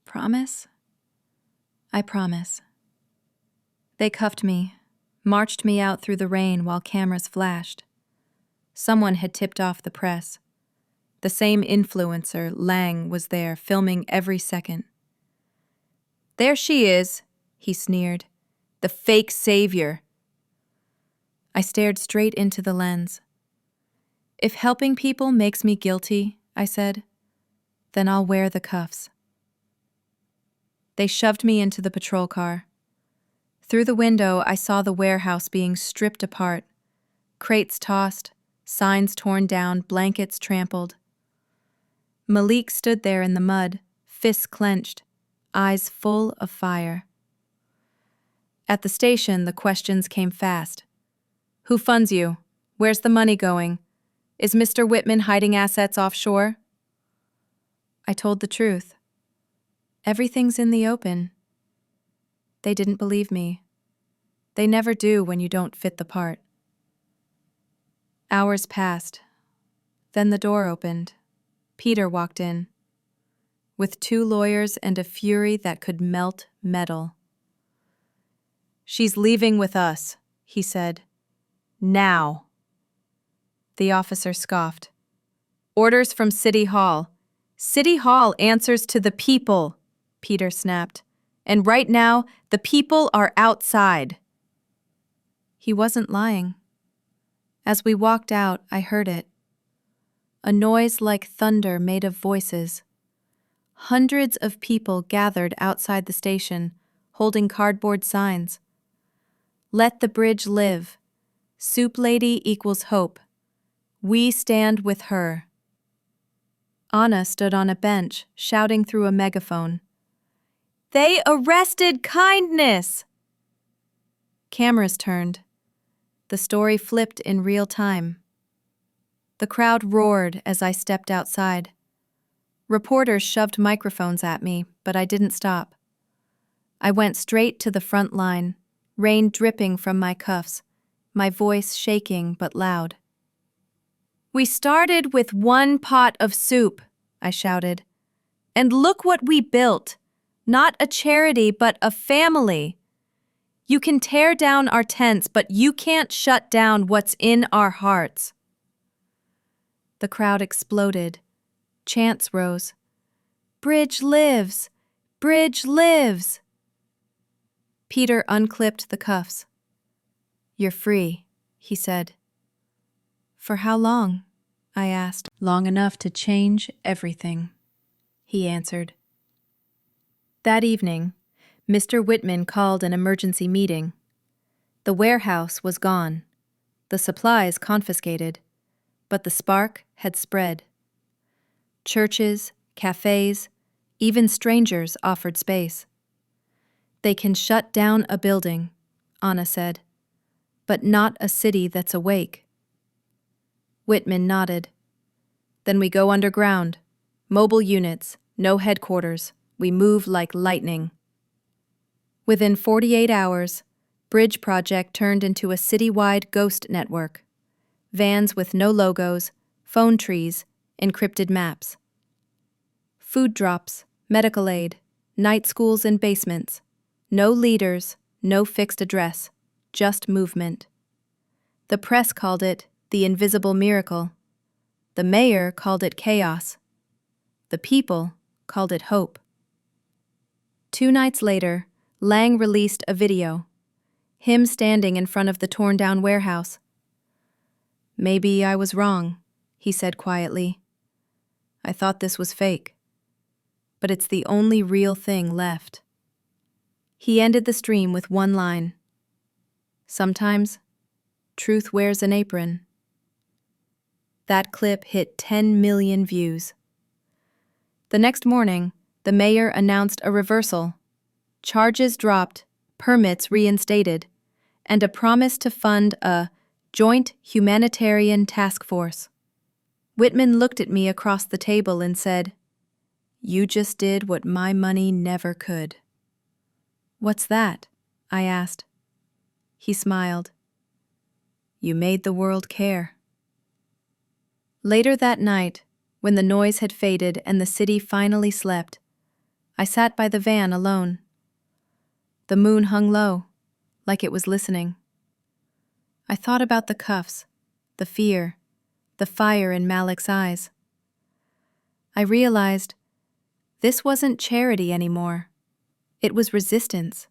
A: "Promise?" "I promise." They cuffed me, marched me out through the rain while cameras flashed. Someone had tipped off the press. The same influencer, Lang, was there, filming every second. "There she is," he sneered. "The fake savior." I stared straight into the lens. "If helping people makes me guilty," I said, "then I'll wear the cuffs." They shoved me into the patrol car. Through the window, I saw the warehouse being stripped apart. Crates tossed, signs torn down, blankets trampled. Malik stood there in the mud, fists clenched, eyes full of fire. At the station, the questions came fast. "Who funds you? Where's the money going? Is Mr. Whitman hiding assets offshore?" I told the truth. Everything's in the open. They didn't believe me. They never do when you don't fit the part. Hours passed. Then the door opened. Peter walked in, with 2 lawyers and a fury that could melt metal. "She's leaving with us," he said. "Now." The officer scoffed. "Orders from City Hall. City Hall answers to the people," Peter snapped. "And right now, the people are outside." He wasn't lying. As we walked out, I heard it. A noise like thunder made of voices. Hundreds of people gathered outside the station, holding cardboard signs. "Let the bridge live. Soup Lady equals hope. We stand with her." Anna stood on a bench, shouting through a megaphone. "They arrested kindness!" Cameras turned. The story flipped in real time. The crowd roared as I stepped outside. Reporters shoved microphones at me, but I didn't stop. I went straight to the front line, rain dripping from my cuffs, my voice shaking but loud. "We started with 1 pot of soup," I shouted. "And look what we built. Not a charity, but a family. You can tear down our tents, but you can't shut down what's in our hearts." The crowd exploded. Chants rose. "Bridge lives! Bridge lives!" Peter unclipped the cuffs. "You're free," he said. "For how long?" I asked. "Long enough to change everything," he answered. That evening, Mr. Whitman called an emergency meeting. The warehouse was gone, the supplies confiscated, but the spark had spread. Churches, cafes, even strangers offered space. "They can shut down a building," Anna said, "but not a city that's awake." Whitman nodded. "Then we go underground. Mobile units, no headquarters. We move like lightning." Within 48 hours, Bridge Project turned into a citywide ghost network. Vans with no logos, phone trees, encrypted maps. Food drops, medical aid, night schools in basements. No leaders, no fixed address, just movement. The press called it the invisible miracle. The mayor called it chaos. The people called it hope. 2 nights later, Lang released a video. Him standing in front of the torn-down warehouse. "Maybe I was wrong," he said quietly. "I thought this was fake. But it's the only real thing left." He ended the stream with one line. "Sometimes, truth wears an apron." That clip hit 10 million views. The next morning, the mayor announced a reversal. Charges dropped, permits reinstated, and a promise to fund a joint humanitarian task force. Whitman looked at me across the table and said, "You just did what my money never could." "What's that?" I asked. He smiled. "You made the world care." Later that night, when the noise had faded and the city finally slept, I sat by the van alone. The moon hung low, like it was listening. I thought about the cuffs, the fear, the fire in Malik's eyes. I realized this wasn't charity anymore. It was resistance.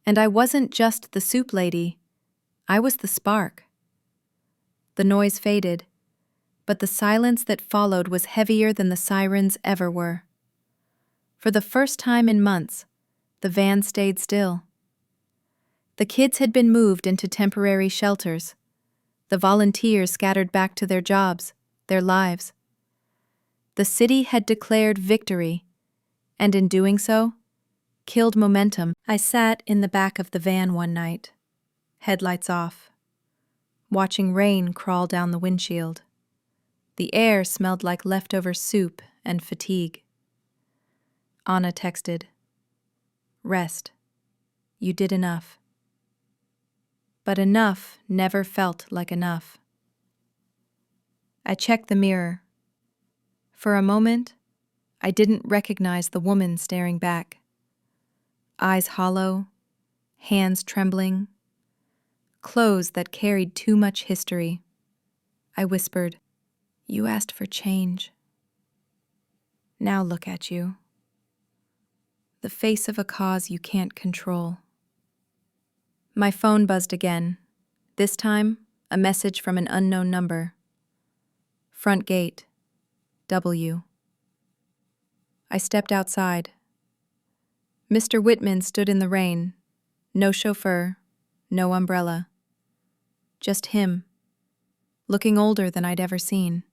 A: And I wasn't just the soup lady. I was the spark. The noise faded, but the silence that followed was heavier than the sirens ever were. For the first time in months, the van stayed still. The kids had been moved into temporary shelters. The volunteers scattered back to their jobs, their lives. The city had declared victory, and in doing so, killed momentum. I sat in the back of the van one night, headlights off, watching rain crawl down the windshield. The air smelled like leftover soup and fatigue. Anna texted, "Rest. You did enough." But enough never felt like enough. I checked the mirror. For a moment, I didn't recognize the woman staring back. Eyes hollow, hands trembling, clothes that carried too much history. I whispered, "You asked for change. Now look at you. The face of a cause you can't control." My phone buzzed again. This time, a message from an unknown number. Front gate, W. I stepped outside. Mr. Whitman stood in the rain. No chauffeur, no umbrella. Just him, looking older than I'd ever seen.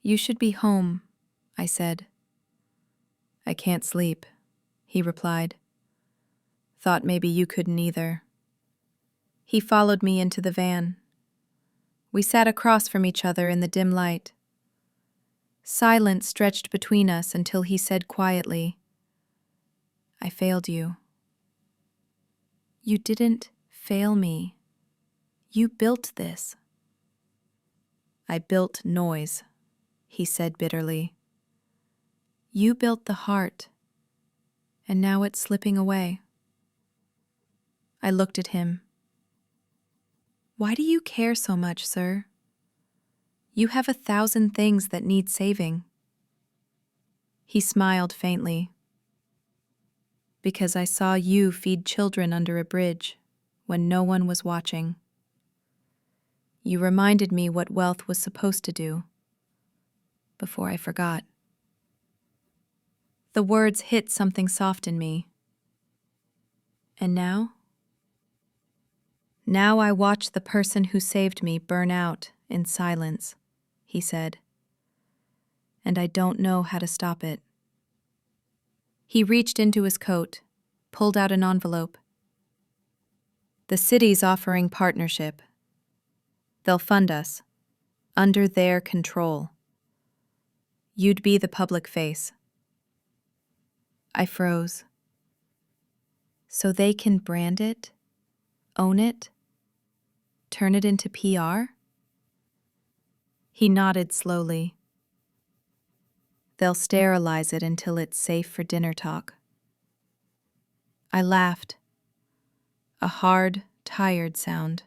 A: "You should be home," I said. "I can't sleep," he replied. "Thought maybe you couldn't either." He followed me into the van. We sat across from each other in the dim light. Silence stretched between us until he said quietly, "I failed you." "You didn't fail me. You built this." "I built noise," he said bitterly. "You built the heart, and now it's slipping away." I looked at him. "Why do you care so much, sir? You have 1,000 things that need saving." He smiled faintly. "Because I saw you feed children under a bridge when no one was watching. You reminded me what wealth was supposed to do, before I forgot." The words hit something soft in me. "And now?" "Now I watch the person who saved me burn out in silence," he said. "And I don't know how to stop it." He reached into his coat, pulled out an envelope. "The city's offering partnership. They'll fund us, under their control. You'd be the public face." I froze. "So they can brand it, own it, turn it into PR?" He nodded slowly. "They'll sterilize it until it's safe for dinner talk." I laughed. A hard, tired sound.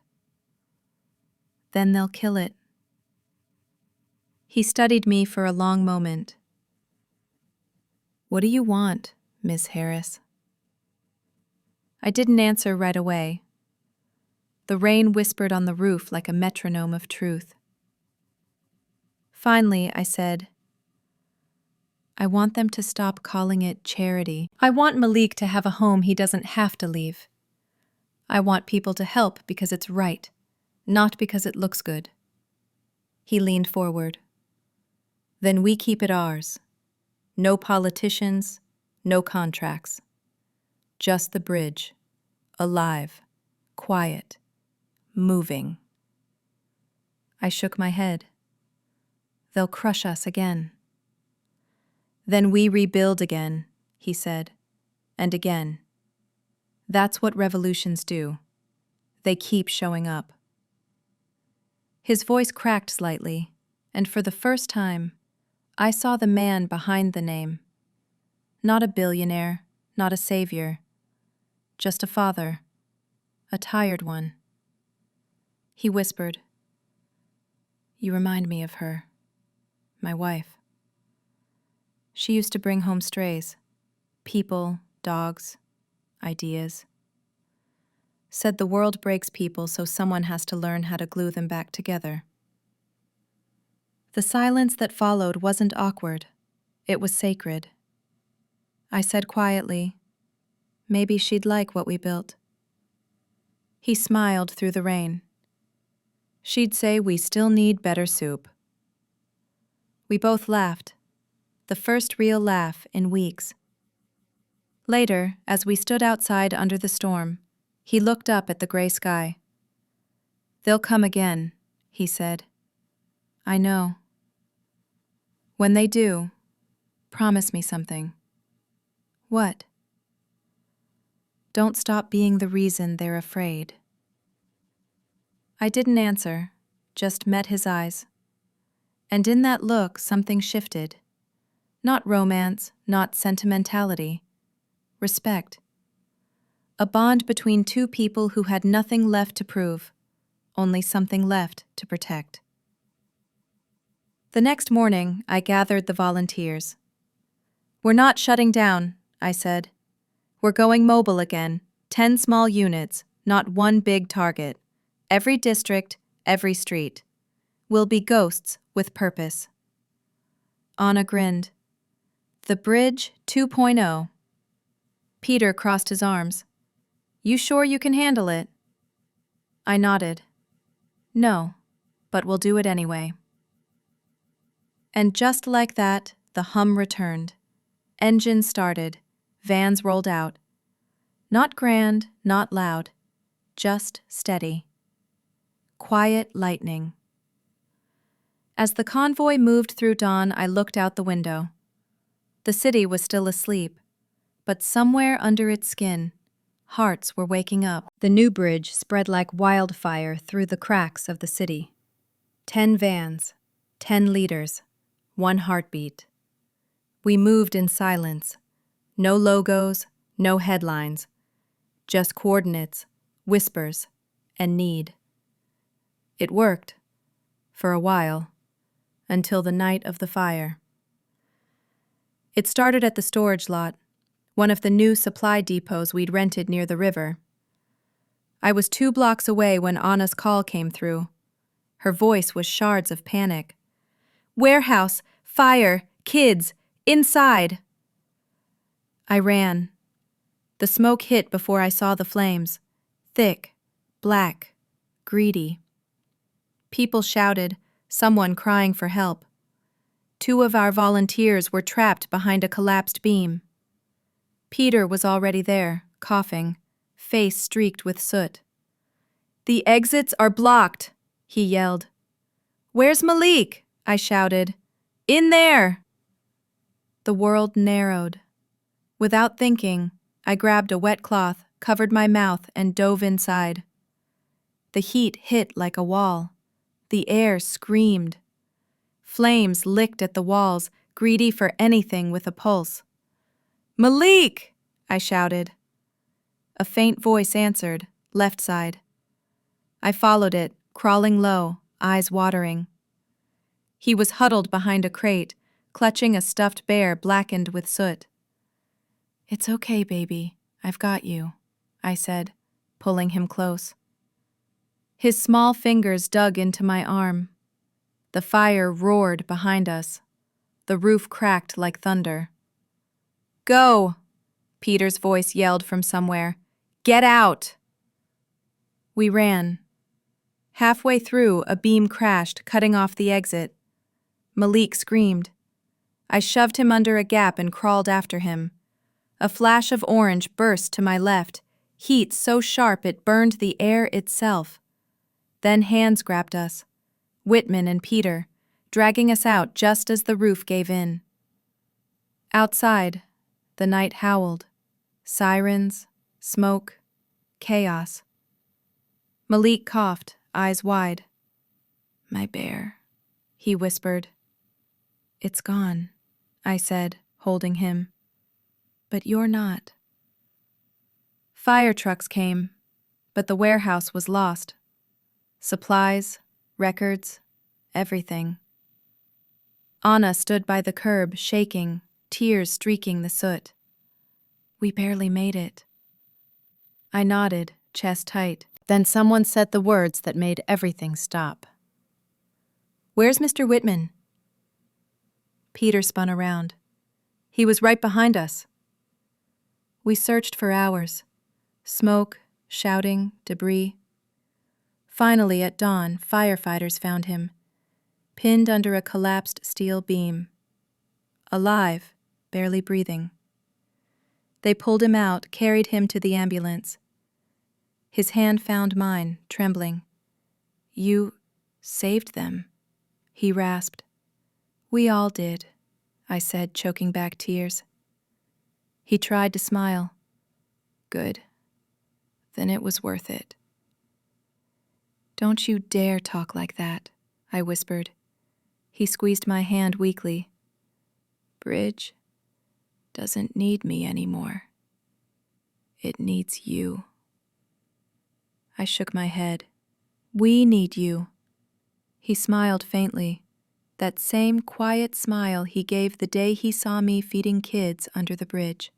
A: "Then they'll kill it." He studied me for a long moment. "What do you want, Miss Harris?" I didn't answer right away. The rain whispered on the roof like a metronome of truth. Finally, I said, "I want them to stop calling it charity. I want Malik to have a home he doesn't have to leave. I want people to help because it's right, not because it looks good." He leaned forward. "Then we keep it ours. No politicians, no contracts. Just the bridge, alive, quiet, moving." I shook my head. "They'll crush us again." "Then we rebuild again," he said, "and again. That's what revolutions do. They keep showing up." His voice cracked slightly, and for the first time, I saw the man behind the name. Not a billionaire, not a savior. Just a father. A tired one. He whispered, "You remind me of her. My wife. She used to bring home strays. People, dogs, ideas. Said the world breaks people, so someone has to learn how to glue them back together." The silence that followed wasn't awkward. It was sacred. I said quietly, "Maybe she'd like what we built." He smiled through the rain. "She'd say we still need better soup." We both laughed. The first real laugh in weeks. Later, as we stood outside under the storm, he looked up at the gray sky. "They'll come again," he said. "I know. When they do, promise me something." "What?" "Don't stop being the reason they're afraid." I didn't answer, just met his eyes. And in that look, something shifted. Not romance, not sentimentality. Respect. A bond between two people who had nothing left to prove, only something left to protect. The next morning, I gathered the volunteers. "We're not shutting down," I said. "We're going mobile again, 10 small units, not one big target. Every district, every street. We'll be ghosts with purpose." Anna grinned. "The Bridge 2.0. Peter crossed his arms. "You sure you can handle it?" I nodded. "No, but we'll do it anyway." And just like that, the hum returned. Engines started, vans rolled out. Not grand, not loud, just steady. Quiet lightning. As the convoy moved through dawn, I looked out the window. The city was still asleep, but somewhere under its skin, hearts were waking up. The new bridge spread like wildfire through the cracks of the city. 10 vans, 10 leaders, 1 heartbeat. We moved in silence. No logos, no headlines. Just coordinates, whispers, and need. It worked. For a while. Until the night of the fire. It started at the storage lot, one of the new supply depots we'd rented near the river. I was 2 blocks away when Anna's call came through. Her voice was shards of panic. "Warehouse! Fire! Kids! Inside!" I ran. The smoke hit before I saw the flames. Thick, black, greedy. People shouted, someone crying for help. 2 of our volunteers were trapped behind a collapsed beam. Peter was already there, coughing, face streaked with soot. "The exits are blocked," he yelled. "Where's Malik?" I shouted. "In there!" The world narrowed. Without thinking, I grabbed a wet cloth, covered my mouth, and dove inside. The heat hit like a wall. The air screamed. Flames licked at the walls, greedy for anything with a pulse. "Malik!" I shouted. A faint voice answered, left side. I followed it, crawling low, eyes watering. He was huddled behind a crate, clutching a stuffed bear blackened with soot. "It's okay, baby. I've got you," I said, pulling him close. His small fingers dug into my arm. The fire roared behind us. The roof cracked like thunder. "Go!" Peter's voice yelled from somewhere. "Get out!" We ran. Halfway through, a beam crashed, cutting off the exit. Malik screamed. I shoved him under a gap and crawled after him. A flash of orange burst to my left, heat so sharp it burned the air itself. Then hands grabbed us, Whitman and Peter, dragging us out just as the roof gave in. Outside, the night howled. Sirens, smoke, chaos. Malik coughed, eyes wide. "My bear," he whispered. "It's gone," I said, holding him. "But you're not." Fire trucks came, but the warehouse was lost. Supplies, records, everything. Anna stood by the curb, shaking, tears streaking the soot. "We barely made it." I nodded, chest tight. Then someone said the words that made everything stop. "Where's Mr. Whitman?" Peter spun around. "He was right behind us." We searched for hours. Smoke, shouting, debris. Finally, at dawn, firefighters found him, pinned under a collapsed steel beam. Alive, barely breathing. They pulled him out, carried him to the ambulance. His hand found mine, trembling. "You saved them," he rasped. "We all did," I said, choking back tears. He tried to smile. "Good. Then it was worth it." "Don't you dare talk like that," I whispered. He squeezed my hand weakly. "Bridge doesn't need me anymore." It needs you. I shook my head. We need you. He smiled faintly, that same quiet smile he gave the day he saw me feeding kids under the bridge.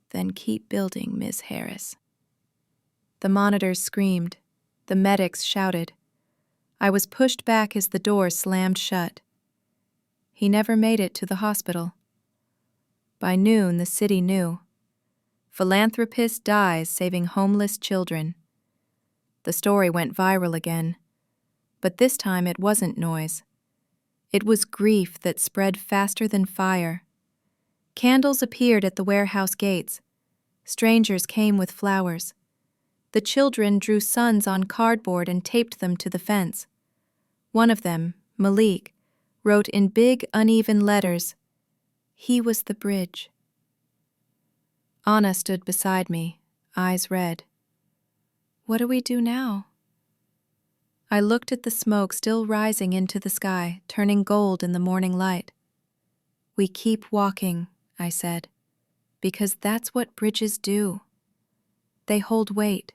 A: Then keep building, Miss Harris. The monitors screamed. The medics shouted. I was pushed back as the door slammed shut. He never made it to the hospital. By noon, the city knew. Philanthropist dies saving homeless children. The story went viral again, but this time it wasn't noise. It was grief that spread faster than fire. Candles appeared at the warehouse gates. Strangers came with flowers. The children drew suns on cardboard and taped them to the fence. One of them, Malik, wrote in big, uneven letters, "He was the bridge." Anna stood beside me, eyes red. What do we do now? I looked at the smoke still rising into the sky, turning gold in the morning light. We keep walking, I said, because that's what bridges do. They hold weight,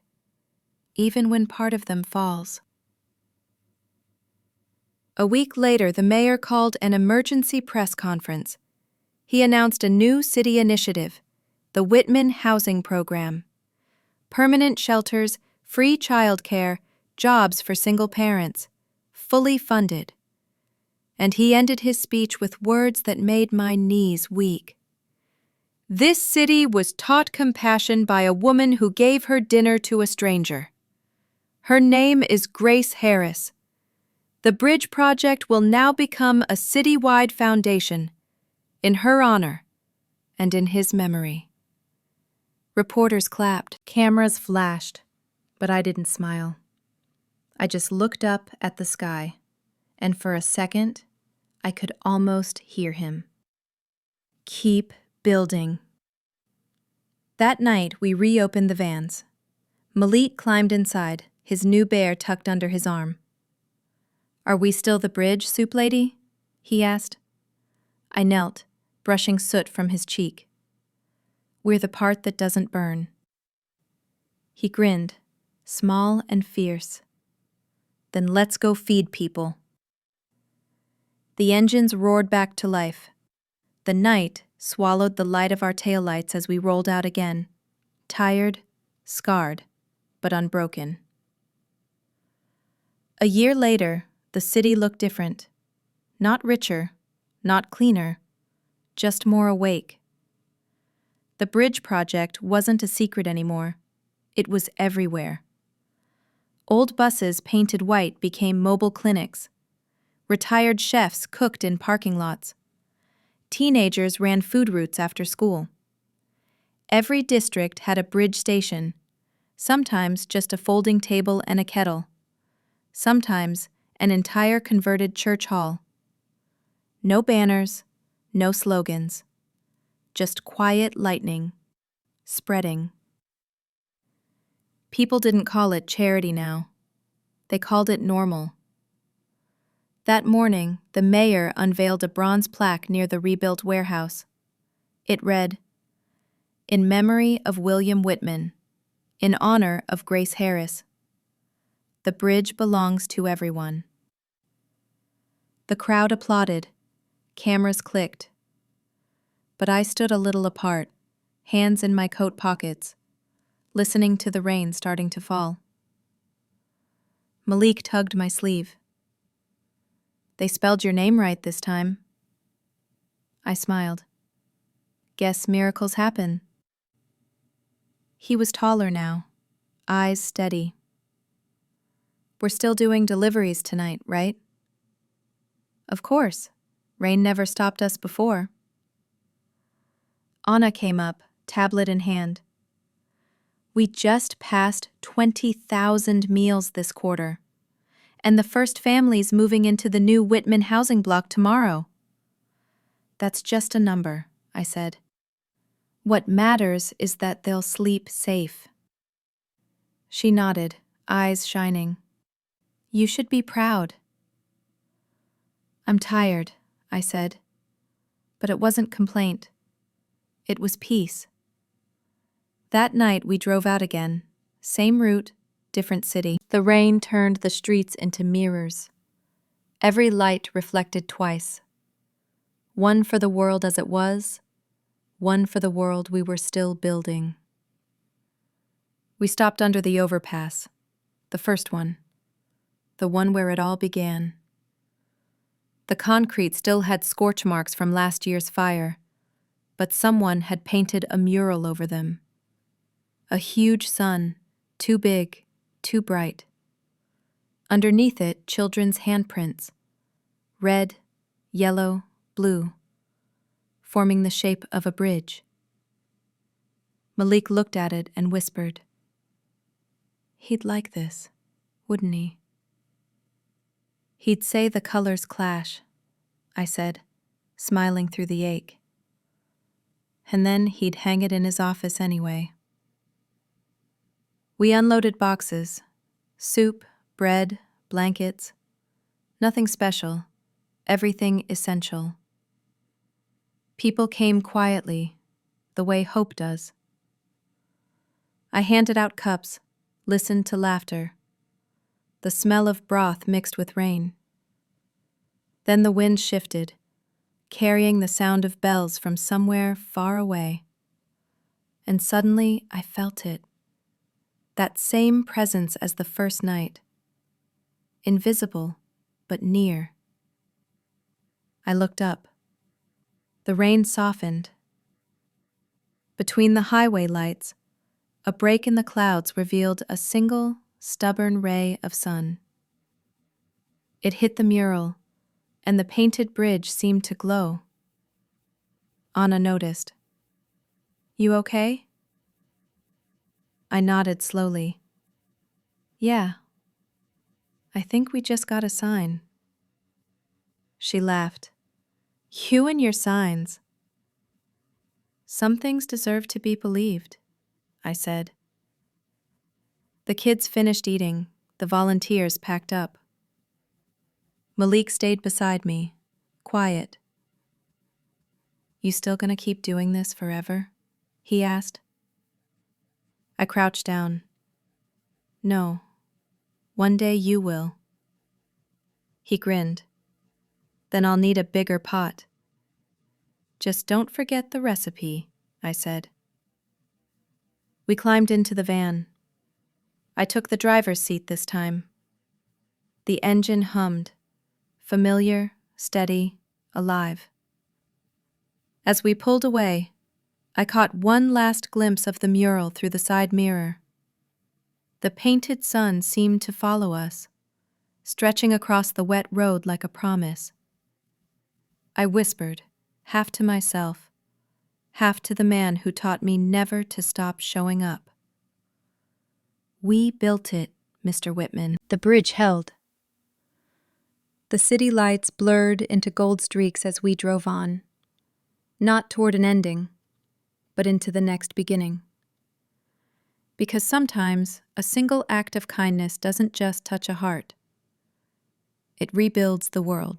A: even when part of them falls. A week later, the mayor called an emergency press conference. He announced a new city initiative, the Whitman Housing Program. Permanent shelters, free childcare, jobs for single parents, fully funded. And he ended his speech with words that made my knees weak. This city was taught compassion by a woman who gave her dinner to a stranger. Her name is Grace Harris. The Bridge Project will now become a citywide foundation, in her honor and in his memory. Reporters clapped, cameras flashed, but I didn't smile. I just looked up at the sky, and for a second, I could almost hear him. Keep building. That night, we reopened the vans. Malik climbed inside, his new bear tucked under his arm. Are we still the bridge, Soup Lady? He asked. I knelt, brushing soot from his cheek. We're the part that doesn't burn. He grinned, small and fierce. Then let's go feed people. The engines roared back to life. The night swallowed the light of our taillights as we rolled out again, tired, scarred, but unbroken. A year later, the city looked different. Not richer, not cleaner, just more awake. The Bridge Project wasn't a secret anymore. It was everywhere. Old buses painted white became mobile clinics. Retired chefs cooked in parking lots. Teenagers ran food routes after school. Every district had a bridge station, sometimes just a folding table and a kettle, sometimes an entire converted church hall. No banners, no slogans, just quiet lightning, spreading. People didn't call it charity now. They called it normal. That morning, the mayor unveiled a bronze plaque near the rebuilt warehouse. It read, "In memory of William Whitman, in honor of Grace Harris. The bridge belongs to everyone." The crowd applauded. Cameras clicked. But I stood a little apart, hands in my coat pockets, listening to the rain starting to fall. Malik tugged my sleeve. They spelled your name right this time. I smiled. Guess miracles happen. He was taller now, eyes steady. We're still doing deliveries tonight, right? Of course. Rain never stopped us before. Anna came up, tablet in hand. We just passed 20,000 meals this quarter, and the first families moving into the new Whitman housing block tomorrow. That's just a number, I said. What matters is that they'll sleep safe. She nodded, eyes shining. You should be proud. I'm tired, I said. But it wasn't complaint. It was peace. That night we drove out again. Same route, different city. The rain turned the streets into mirrors. Every light reflected twice. One for the world as it was, one for the world we were still building. We stopped under the overpass, the first one, the one where it all began. The concrete still had scorch marks from last year's fire, but someone had painted a mural over them. A huge sun, too big, too bright. Underneath it, children's handprints, red, yellow, blue, forming the shape of a bridge. Malik looked at it and whispered, "He'd like this, wouldn't he?" "He'd say the colors clash," I said, smiling through the ache. "And then he'd hang it in his office anyway." We unloaded boxes, soup, bread, blankets. Nothing special, everything essential. People came quietly, the way hope does. I handed out cups, listened to laughter. The smell of broth mixed with rain. Then the wind shifted, carrying the sound of bells from somewhere far away. And suddenly I felt it. That same presence as the first night. Invisible, but near. I looked up. The rain softened. Between the highway lights, a break in the clouds revealed a single, stubborn ray of sun. It hit the mural, and the painted bridge seemed to glow. Anna noticed. "You okay?" I nodded slowly. "Yeah. I think we just got a sign." She laughed. "You and your signs." "Some things deserve to be believed," I said. The kids finished eating. The volunteers packed up. Malik stayed beside me, quiet. "You still gonna keep doing this forever?" he asked. I crouched down. "No. One day you will." He grinned. "Then I'll need a bigger pot." "Just don't forget the recipe," I said. We climbed into the van. I took the driver's seat this time. The engine hummed, familiar, steady, alive. As we pulled away, I caught one last glimpse of the mural through the side mirror. The painted sun seemed to follow us, stretching across the wet road like a promise. I whispered, half to myself, half to the man who taught me never to stop showing up. "We built it, Mr. Whitman." The bridge held. The city lights blurred into gold streaks as we drove on, not toward an ending, but into the next beginning. Because sometimes a single act of kindness doesn't just touch a heart. It rebuilds the world.